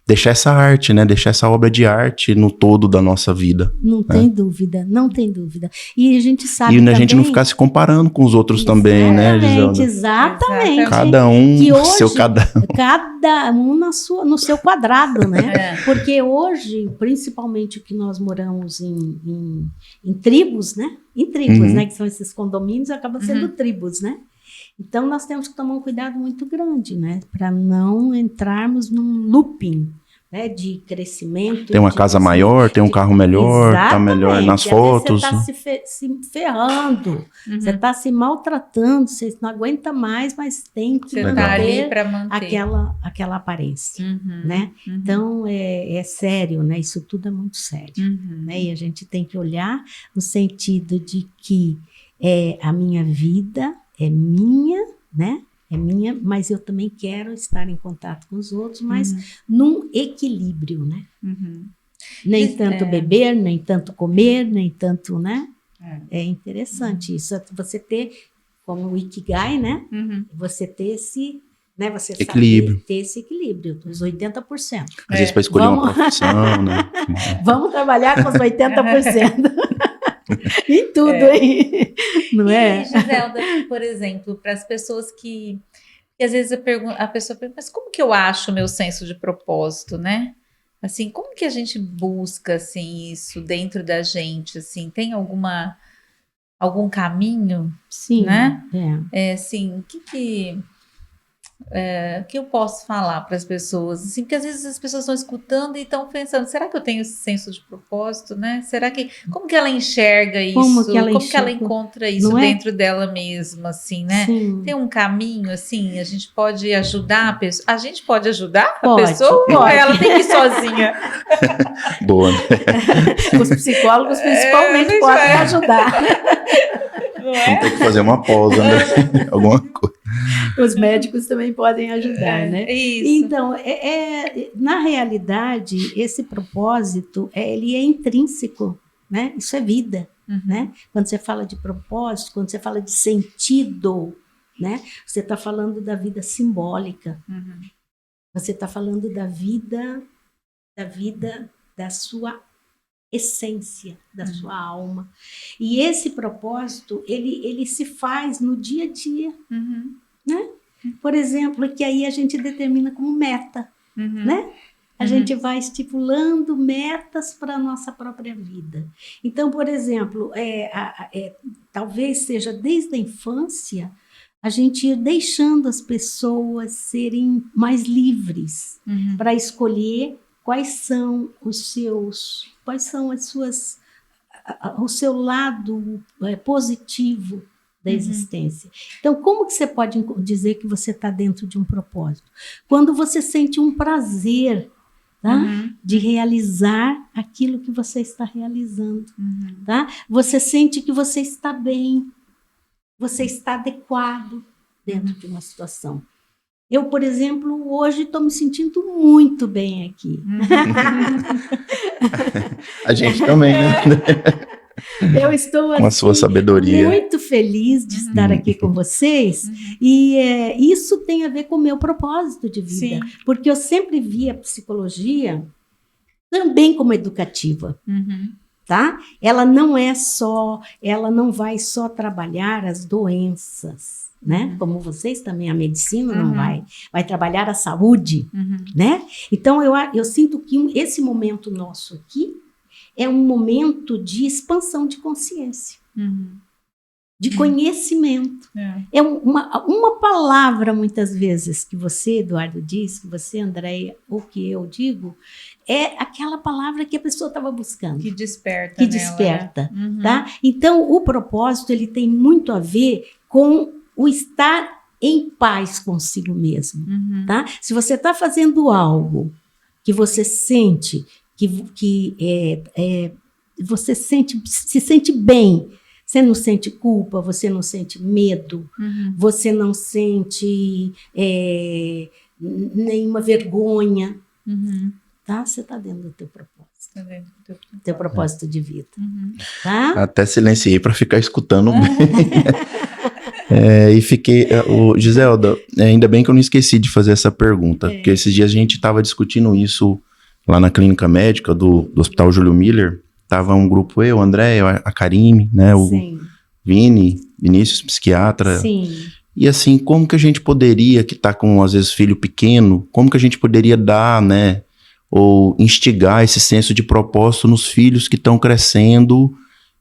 deixar essa arte, né? Deixar essa obra de arte no todo da nossa vida. Não tem dúvida, não tem dúvida. E a gente sabe também... E a gente não ficar se comparando com os outros também, né, Giselda? Exatamente. Cada um cada um no seu quadrado, né? Porque hoje, principalmente o que nós moramos em tribos, né? Em tribos, né? Que são esses condomínios, acabam sendo tribos, né? Então, nós temos que tomar um cuidado muito grande, né? Para não entrarmos num looping, né, de crescimento. Tem uma casa maior, tem um carro melhor, tá melhor nas fotos. Você está se ferrando, você está se maltratando, você não aguenta mais, mas tem que manter aquela aparência, né? Então, é sério, né? Isso tudo é muito sério, né? E a gente tem que olhar no sentido de que a minha vida é minha, né? É minha, mas eu também quero estar em contato com os outros, mas num equilíbrio, né? Nem tanto beber, nem tanto comer, nem tanto, né? É interessante isso, você ter como o Ikigai, né? Uhum. Você ter esse, né? Você Equilíbrio. saber ter esse equilíbrio, dos 80%. Às vezes para escolher uma profissão, né? Vamos trabalhar com os 80%. Em tudo, hein? Não é? E, Giselda, por exemplo, para as pessoas que às vezes a pessoa pergunta, mas como que eu acho o meu senso de propósito, né? Assim, como que a gente busca, assim, isso dentro da gente, assim? Tem algum caminho, Sim, né? Assim, o que eu posso falar para as pessoas? Assim, porque às vezes as pessoas estão escutando e estão pensando, será que eu tenho esse senso de propósito, né? Como que ela enxerga isso? Como que ela encontra isso dentro dela mesma, assim, né? Sim. Tem um caminho, assim, a gente pode ajudar a pessoa? A gente pode ajudar a Pode, pessoa? pode. Ou ela tem que ir sozinha? Boa, né? Os psicólogos principalmente podem ajudar. Não é? Tem que fazer uma pausa, né? Alguma coisa. Os médicos também podem ajudar, né? Isso. Então, na realidade, esse propósito, ele é intrínseco, né? Isso é vida, né? Quando você fala de propósito, quando você fala de sentido, né? Você está falando da vida simbólica. Você está falando da vida da sua essência, da sua alma. E esse propósito, ele se faz no dia a dia, né? Por exemplo, que aí a gente determina como meta, né? A gente vai estipulando metas para a nossa própria vida. Então, por exemplo, talvez seja desde a infância, a gente ir deixando as pessoas serem mais livres para escolher quais são o seu lado positivo da existência. Então, como que você pode dizer que você está dentro de um propósito? Quando você sente um prazer, tá? De realizar aquilo que você está realizando. Tá? Você sente que você está bem, você está adequado dentro de uma situação. Eu, por exemplo, hoje estou me sentindo muito bem aqui. A gente também, né? Eu estou com a sua sabedoria, muito feliz de estar aqui com vocês. E isso tem a ver com o meu propósito de vida. Sim. Porque eu sempre vi a psicologia também como educativa. Tá? Ela não vai só trabalhar as doenças. Né? Como vocês também, a medicina não vai trabalhar a saúde, né? Então eu sinto que esse momento nosso aqui é um momento de expansão de consciência, de conhecimento. É uma palavra, muitas vezes, que você, Eduardo, diz, que você, Andréia, ou que eu digo, é aquela palavra que a pessoa estava buscando. Que desperta. Que nela, desperta, né? tá? Então, o propósito, ele tem muito a ver com o estar em paz consigo mesmo, tá? Se você está fazendo algo que você sente você se sente bem, você não sente culpa, você não sente medo, você não sente nenhuma vergonha, tá? Você está dentro do teu propósito. Tá vendo? Teu propósito de vida, tá? Até silenciei para ficar escutando bem. E fiquei... Giselda, ainda bem que eu não esqueci de fazer essa pergunta, porque esses dias a gente estava discutindo isso lá na clínica médica do Hospital Júlio Miller. Tava um grupo, eu, André, a Karime, né, o Vinícius, psiquiatra. Sim. E assim, como que a gente poderia, que tá com, às vezes, filho pequeno, como que a gente poderia dar, né, ou instigar esse senso de propósito nos filhos que estão crescendo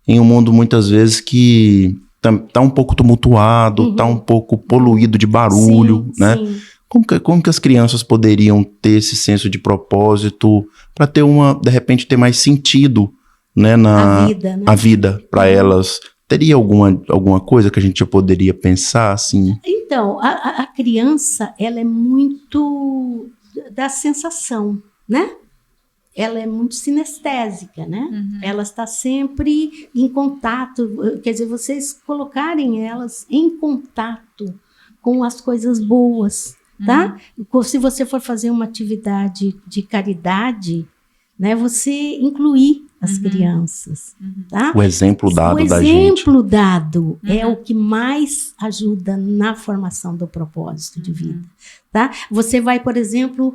em um mundo, muitas vezes, que tá um pouco tumultuado, tá um pouco poluído de barulho, né? Sim. Como que as crianças poderiam ter esse senso de propósito para ter de repente, ter mais sentido, né, a vida para elas? Teria alguma coisa que a gente já poderia pensar, assim? Então, a criança, ela é muito da sensação, né? Ela é muito sinestésica, né? Ela está sempre em contato, quer dizer, vocês colocarem elas em contato com as coisas boas, tá? Se você for fazer uma atividade de caridade, né, você incluir as crianças, tá? O exemplo dado da gente. O exemplo dado é o que mais ajuda na formação do propósito de vida, tá? Você vai, por exemplo,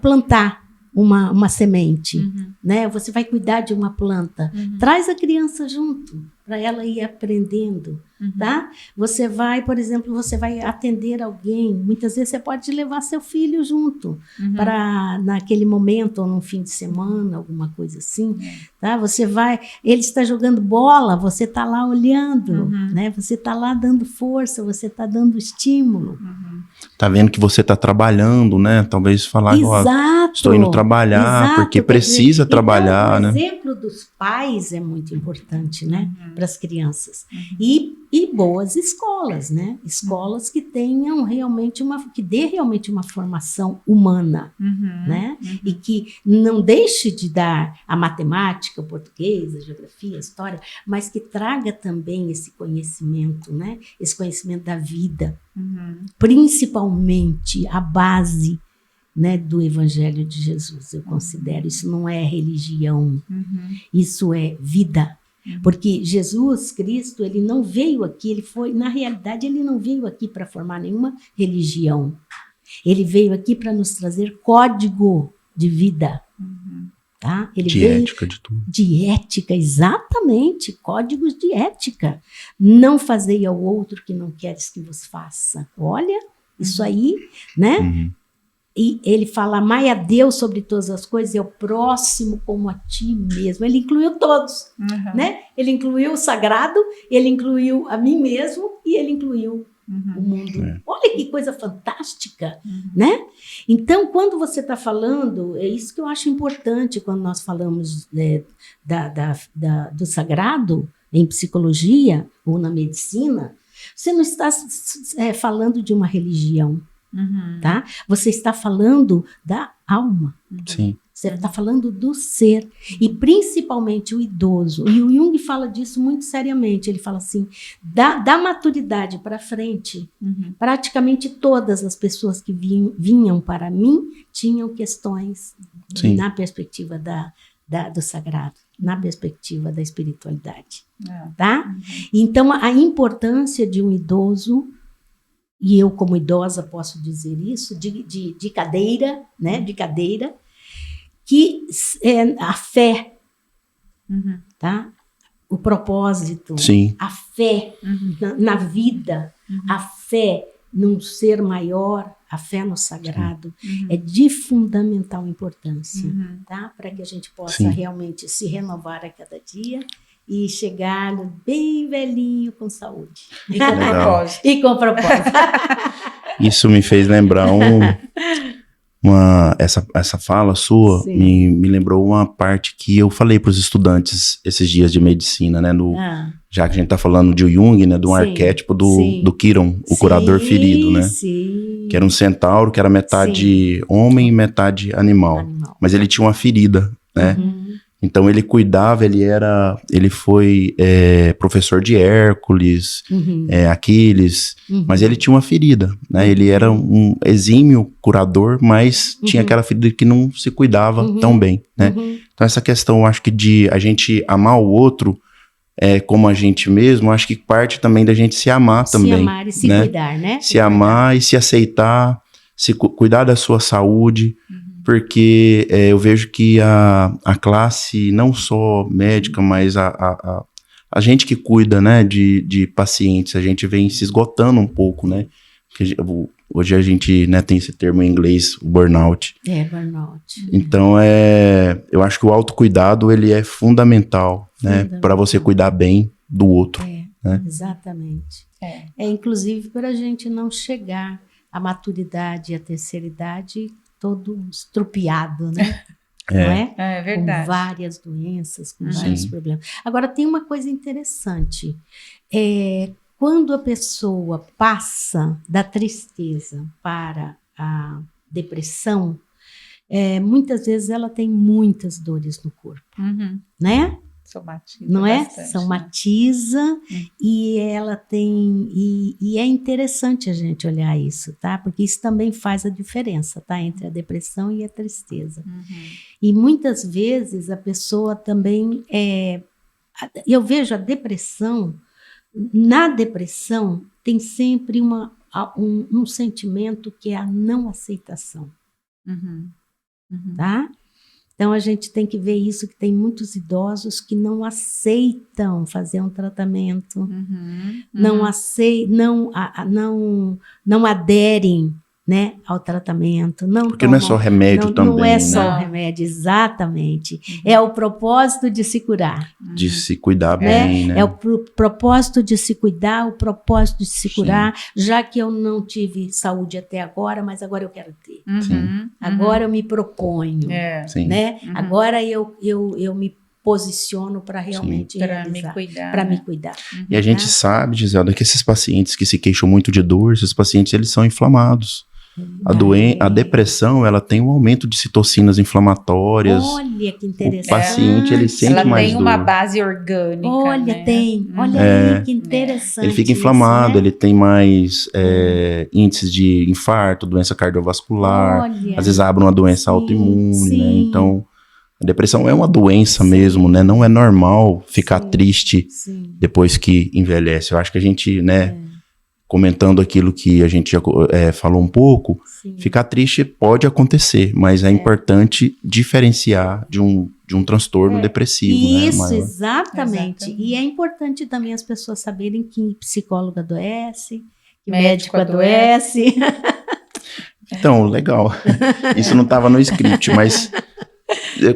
plantar uma semente, né? Você vai cuidar de uma planta. Traz a criança junto, para ela ir aprendendo, tá? Você vai, por exemplo, você vai atender alguém. Muitas vezes você pode levar seu filho junto para naquele momento ou num fim de semana, alguma coisa assim, tá? Você vai, ele está jogando bola, você está lá olhando, né? Você está lá dando força, você está dando estímulo. Tá vendo que você está trabalhando, né? Talvez falar, Exato. Estou indo trabalhar, porque precisa trabalhar, então, né? O exemplo dos pais é muito importante, né? Para as crianças. E boas escolas, né? Escolas que tenham realmente que dê realmente uma formação humana, né? E que não deixe de dar a matemática, o português, a geografia, a história, mas que traga também esse conhecimento, né? Esse conhecimento da vida, principalmente a base, né, do Evangelho de Jesus, eu considero. Isso não é religião, isso é vida. Porque Jesus Cristo, ele não veio aqui, na realidade, ele não veio aqui para formar nenhuma religião. Ele veio aqui para nos trazer código de vida. Tá? Ele veio ética de tudo. De ética, exatamente, códigos de ética. Não fazei ao outro que não queres que vos faça. Olha, isso aí, né? E ele fala, amai a Deus sobre todas as coisas e ao próximo como a ti mesmo. Ele incluiu todos, né? Ele incluiu o sagrado, ele incluiu a mim mesmo e ele incluiu o mundo. Olha que coisa fantástica, né? Então, quando você está falando, é isso que eu acho importante quando nós falamos do sagrado em psicologia ou na medicina, você não está falando de uma religião. Tá? Você está falando da alma. Sim. Você está falando do ser. E principalmente o idoso. E o Jung fala disso muito seriamente. Ele fala assim, da maturidade para frente, praticamente todas as pessoas que vinham para mim tinham questões na perspectiva do sagrado, na perspectiva da espiritualidade. Tá? Então, a importância de um idoso, e eu como idosa posso dizer isso, de cadeira, né? De cadeira, que é a fé, tá? O propósito, a fé na vida, a fé num ser maior, a fé no sagrado, é de fundamental importância, tá? Para que a gente possa realmente se renovar a cada dia e chegar bem velhinho com saúde. E com propósito. E com propósito. Isso me fez lembrar essa fala sua me lembrou uma parte que eu falei para os estudantes esses dias de medicina, né? Já que a gente está falando de Jung, né? Do arquétipo do Chiron, o curador ferido, né? Que era um centauro, que era metade homem e metade animal. Mas ele tinha uma ferida, né? Então ele cuidava, ele foi professor de Hércules, Aquiles, mas ele tinha uma ferida, né? Ele era um exímio curador, mas tinha aquela ferida que não se cuidava tão bem, né? Então essa questão, eu acho que de a gente amar o outro como a gente mesmo, acho que parte também da gente se amar também. Se amar e se cuidar, né? Se amar e se aceitar, cuidar da sua saúde, porque eu vejo que a classe, não só médica, mas a gente que cuida, né, de pacientes, a gente vem se esgotando um pouco, né? Porque hoje a gente, né, tem esse termo em inglês, o burnout. Burnout. Então, eu acho que o autocuidado, ele é fundamental, né, para você cuidar bem do outro. Né? Exatamente. Inclusive, para a gente não chegar à maturidade e à terceira idade todo estrupiado, né? Não é? É verdade. Com várias doenças, com vários problemas. Agora, tem uma coisa interessante. Quando a pessoa passa da tristeza para a depressão, muitas vezes ela tem muitas dores no corpo, né? Somatiza não é? bastante, Somatiza, e ela tem, e é interessante a gente olhar isso, tá? Porque isso também faz a diferença, tá? Entre a depressão e a tristeza. E muitas vezes a pessoa também, eu vejo a depressão, na depressão tem sempre um sentimento que é a não aceitação, tá? Então, a gente tem que ver isso, que tem muitos idosos que não aceitam fazer um tratamento, não aderem, né, ao tratamento. Porque não é só remédio também, não é né? só o remédio, exatamente. É o propósito de se curar. De se cuidar bem, né? É o propósito de se cuidar, o propósito de se curar, já que eu não tive saúde até agora, mas agora eu quero ter. Agora eu me proponho, né? Agora eu me posiciono para realmente realizar, para me cuidar. E a gente sabe, Giselda, que esses pacientes que se queixam muito de dor, esses pacientes, eles são inflamados. A depressão, ela tem um aumento de citocinas inflamatórias. Olha que interessante. O paciente, ele sente ela mais dor. Ela tem uma base orgânica, olha, né? tem. Olha aí, que interessante. Ele fica inflamado, isso, né? ele tem mais índices de infarto, doença cardiovascular. Olha. Às vezes abre uma doença autoimune, né? Então, a depressão é uma doença mesmo, né? Não é normal ficar triste depois que envelhece. Eu acho que a gente, né... Comentando aquilo que a gente já falou um pouco, ficar triste pode acontecer, mas é importante diferenciar de um transtorno depressivo. Isso, né? Exatamente. E é importante também as pessoas saberem que psicólogo adoece, que médico adoece. Então, legal. Isso não estava no script, mas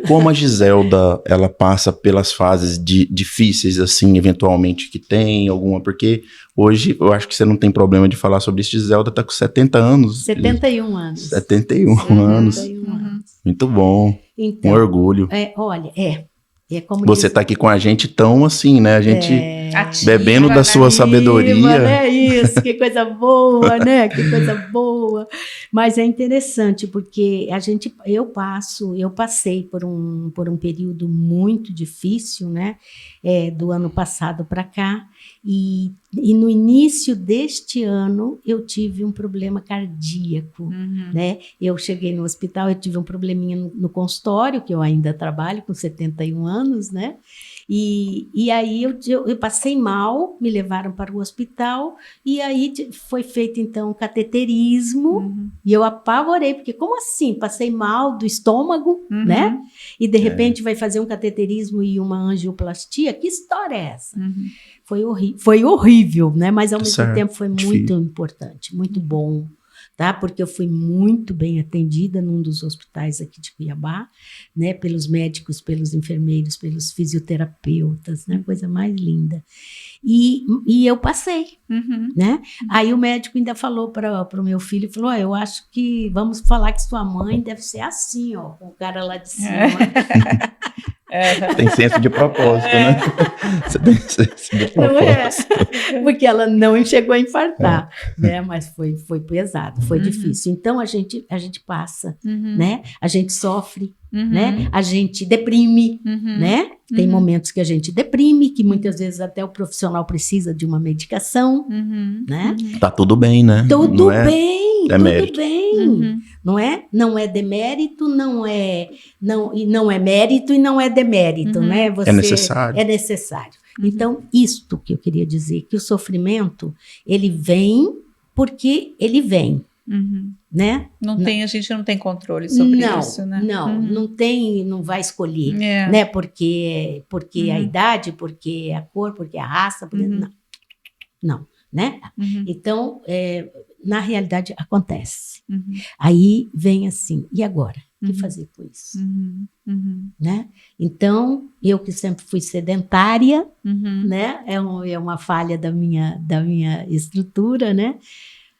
como a Giselda, ela passa pelas fases difíceis, assim, eventualmente, que tem alguma, porque hoje eu acho que você não tem problema de falar sobre isso. Giselda tá com 70 anos. 71 anos. 71 anos. Muito bom. Então, um orgulho. Olha, é como você tá aqui com a gente tão assim, né? A gente bebendo da sua sabedoria. Né? Isso, que coisa boa, né? Que coisa boa. Mas é interessante, porque eu passei por um período muito difícil, né? Do ano passado para cá, e no início deste ano eu tive um problema cardíaco, né? Eu cheguei no hospital, eu tive um probleminha no consultório, que eu ainda trabalho com 71 anos, né? E aí eu passei mal, me levaram para o hospital, e aí foi feito então um cateterismo, e eu apavorei, porque como assim? Passei mal do estômago, né? E de repente vai fazer um cateterismo e uma angioplastia? Que história é essa? Foi horrível, né? Mas ao mesmo tempo foi muito importante, muito bom. Tá? Porque eu fui muito bem atendida num dos hospitais aqui de Cuiabá, né? Pelos médicos, pelos enfermeiros, pelos fisioterapeutas, né? Coisa mais linda. E eu passei, né? Aí o médico ainda falou para o meu filho, falou, eu acho que vamos falar que sua mãe deve ser assim, ó, com o cara lá de cima. Tem senso de propósito, né? Você tem senso de propósito. Porque ela não chegou a infartar, né? Mas foi pesado, foi difícil. Então a gente passa, né? A gente sofre, né? A gente deprime, né? Tem momentos que a gente deprime, que muitas vezes até o profissional precisa de uma medicação, né? Tá tudo bem, né? Tudo bem, demérito. Tudo bem, não é? Não é demérito, não é mérito e não é demérito, né? É necessário. É necessário. Então, isto que eu queria dizer, que o sofrimento, ele vem porque ele vem, né? A gente não tem controle sobre isso, né? Não tem, não vai escolher, né? Porque a idade, porque a cor, porque a raça, porque não, né? Então, na realidade, acontece. Aí vem assim, e agora? O que fazer com isso? Né? Então, eu que sempre fui sedentária, né? É uma falha da minha estrutura, né?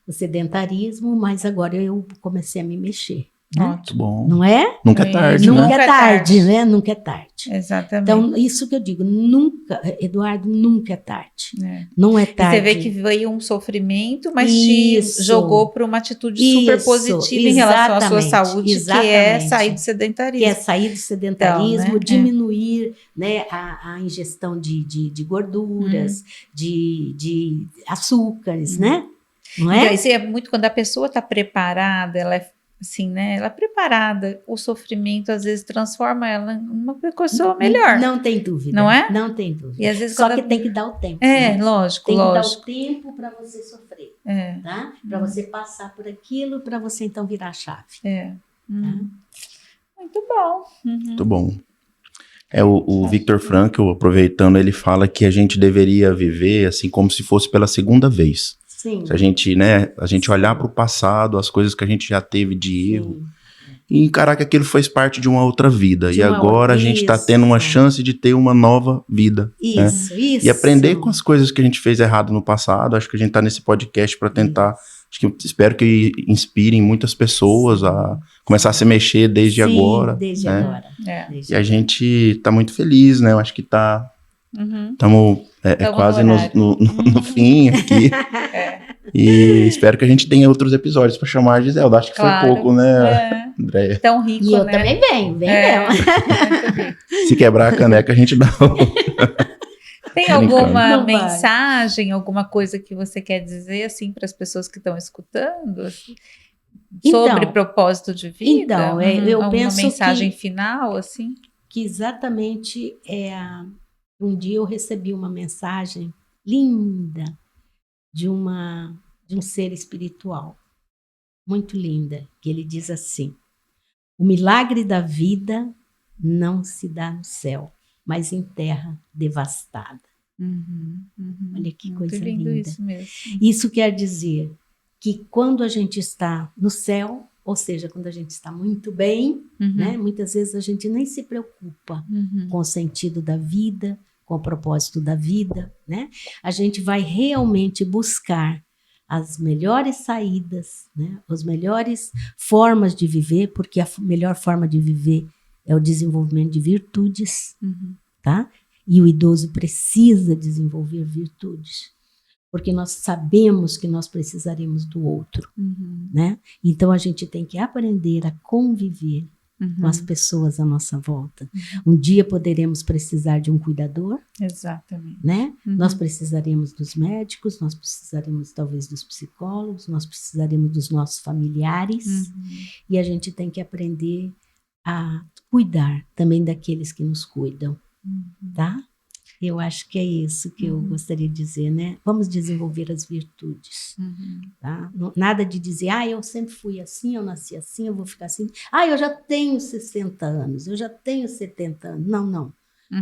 O sedentarismo, mas agora eu comecei a me mexer. Né? Muito bom. Não é? Nunca é tarde, Nunca é tarde, né? Nunca é tarde. Exatamente. Então, isso que eu digo, nunca, Eduardo, nunca é tarde. Não é tarde. E você vê que veio um sofrimento, mas te jogou para uma atitude super positiva em relação à sua saúde, que é sair do sedentarismo. Que é sair do sedentarismo, então, né? diminuir, né, a ingestão de gorduras, de açúcares, né? Não é? Então, isso é muito quando a pessoa está preparada, ela é assim, né? Ela é preparada, o sofrimento às vezes transforma ela em uma pessoa melhor. Não tem dúvida. Não é? Não tem dúvida. E às vezes Só quando que tem que dar o tempo. É, né? lógico, Tem que lógico. dar o tempo para você sofrer, É, tá? Para você passar por aquilo, para você então virar a chave. é. Muito bom. Muito bom. O Viktor Frankl, aproveitando, ele fala que a gente deveria viver assim como se fosse pela segunda vez. Sim. Se a gente, né, a gente olhar para o passado, as coisas que a gente já teve de erro, e encarar que aquilo fez parte de uma outra vida. De E uma agora a gente está tendo uma isso. chance de ter uma nova vida. Né? Isso. E aprender com as coisas que a gente fez errado no passado. Acho que a gente está nesse podcast para tentar. Acho que espero que inspirem muitas pessoas a começar a se mexer desde agora. Desde né? agora. É. Desde E a gente está muito feliz, né? Eu acho que estamos Tamo quase no no fim aqui. E espero que a gente tenha outros episódios para chamar a Giselda. Acho que Claro. foi pouco, né, É. Andréia? Tão rico, E eu né? também venho mesmo. Muito rico. Se quebrar a caneca, a gente dá. Tem Brincando. alguma Não vai. mensagem, alguma coisa que você quer dizer assim para as pessoas que estão escutando assim, Então, sobre propósito de vida? então, eu alguma penso mensagem que- final assim? Que exatamente um dia eu recebi uma mensagem linda de um ser espiritual, muito linda, que ele diz assim: o milagre da vida não se dá no céu, mas em terra devastada. Olha que Muito coisa lindo linda. isso mesmo. Isso quer dizer que quando a gente está no céu, ou seja, quando a gente está muito bem, né, muitas vezes a gente nem se preocupa com o sentido da vida, com o propósito da vida, né? A gente vai realmente buscar as melhores saídas, né? As melhores formas de viver, porque a melhor forma de viver é o desenvolvimento de virtudes, tá? E o idoso precisa desenvolver virtudes, porque nós sabemos que nós precisaremos do outro, né? Então a gente tem que aprender a conviver com as pessoas à nossa volta. Um dia poderemos precisar de um cuidador, Exatamente. né? Nós precisaremos dos médicos, nós precisaremos talvez dos psicólogos, nós precisaremos dos nossos familiares, e a gente tem que aprender a cuidar também daqueles que nos cuidam, tá? Eu acho que é isso que eu gostaria de dizer, né? Vamos desenvolver as virtudes, tá? Nada de dizer, eu sempre fui assim, eu nasci assim, eu vou ficar assim. Eu já tenho 60 anos, eu já tenho 70 anos. Não, não.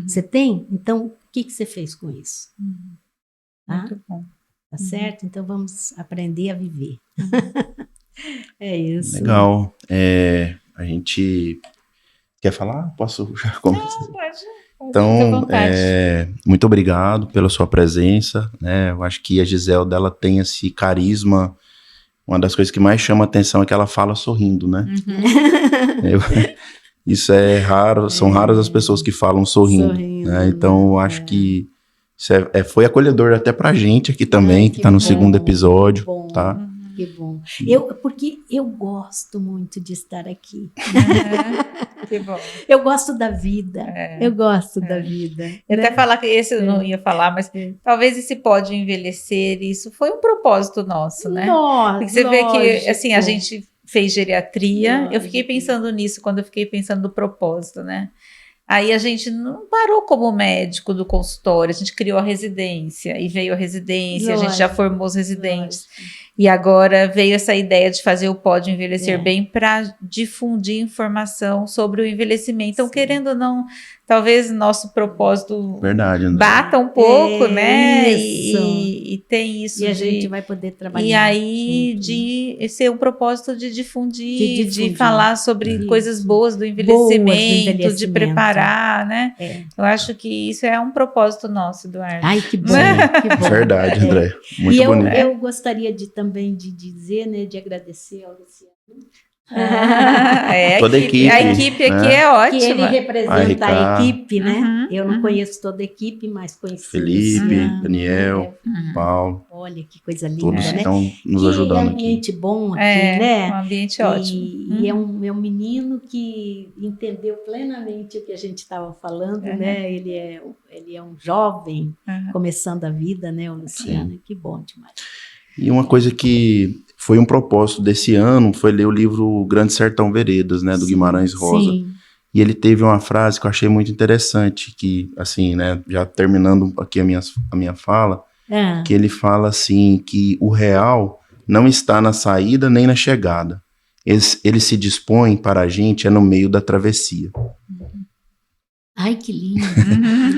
Você tem? Então, o que você fez com isso? Tá? Muito bom. Tá certo? Então, vamos aprender a viver. É isso. Legal. A gente quer falar? Posso já começar? Não, pode. Então, Fica à vontade. muito obrigado pela sua presença, né? Eu acho que a Giselda, ela tem esse carisma. Uma das coisas que mais chama a atenção é que ela fala sorrindo, né? Isso é raro, são raras as pessoas que falam sorrindo, né? Então, eu acho que isso foi acolhedor até pra gente aqui também, que tá no segundo episódio, bom, tá? Que bom. Porque eu gosto muito de estar aqui. Que bom. Eu gosto da vida. Eu gosto da vida. Eu até falar que esse eu não ia falar, mas talvez esse pode envelhecer, isso foi um propósito nosso, né? Nossa, Porque você vê que, assim, a gente fez geriatria, eu fiquei pensando nisso quando eu fiquei pensando no propósito, né? Aí a gente não parou como médico do consultório, a gente criou a residência, e veio a residência, a gente já formou os residentes. E agora veio essa ideia de fazer o Pode Envelhecer Bem para difundir informação sobre o envelhecimento. Então, querendo ou não, talvez nosso propósito bata um pouco, né? E tem isso. E a gente vai poder trabalhar. E aí, de ser um propósito de difundir, de falar sobre coisas boas do envelhecimento, de preparar, né? Eu acho que isso é um propósito nosso, Eduardo. Ai, que bom, que bom. Verdade, André. Muito bonito. Eu gostaria também de dizer, né, de agradecer ao Luciano Toda a equipe, a equipe aqui né? é ótima. Que ele representa a equipe, né? Uhum, Eu não conheço toda a equipe, mas conheci Felipe, Luciano, Daniel, Uhum. Paulo, Olha que coisa linda, todos né? estão nos Que ajudando aqui. ambiente bom aqui, É, né? um ambiente ótimo. E é um menino que entendeu plenamente o que a gente estava falando, né? Ele é um jovem começando a vida, né? O Luciano, Sim. que bom demais. E uma coisa que foi um propósito desse ano foi ler o livro Grande Sertão Veredas, né, do Sim, Guimarães Rosa. Sim. E ele teve uma frase que eu achei muito interessante, que, assim, né, já terminando aqui a minha fala, que ele fala assim, que o real não está na saída nem na chegada. Ele se dispõe para a gente no meio da travessia. Ai, que lindo.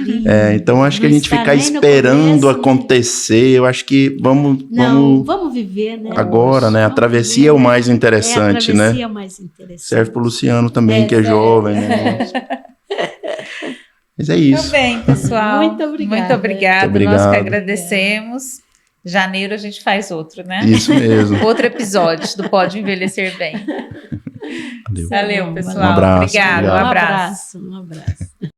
Que lindo. Então acho que Não a gente está ficar nem no esperando começo, acontecer, eu acho que vamos vamos viver, né? agora, né? A Vamos travessia viver, é o né? mais interessante, A travessia né? é o mais interessante. Serve pro Luciano também, que é serve. jovem, né? Mas é Muito isso. bem, pessoal. Muito obrigada. Muito obrigada. Muito obrigado. Nós que agradecemos. Janeiro a gente faz outro, né? Isso mesmo. Outro episódio do Pode Envelhecer Bem. Valeu. Valeu, pessoal. Um abraço. Obrigado. Obrigado. Um abraço. Um abraço.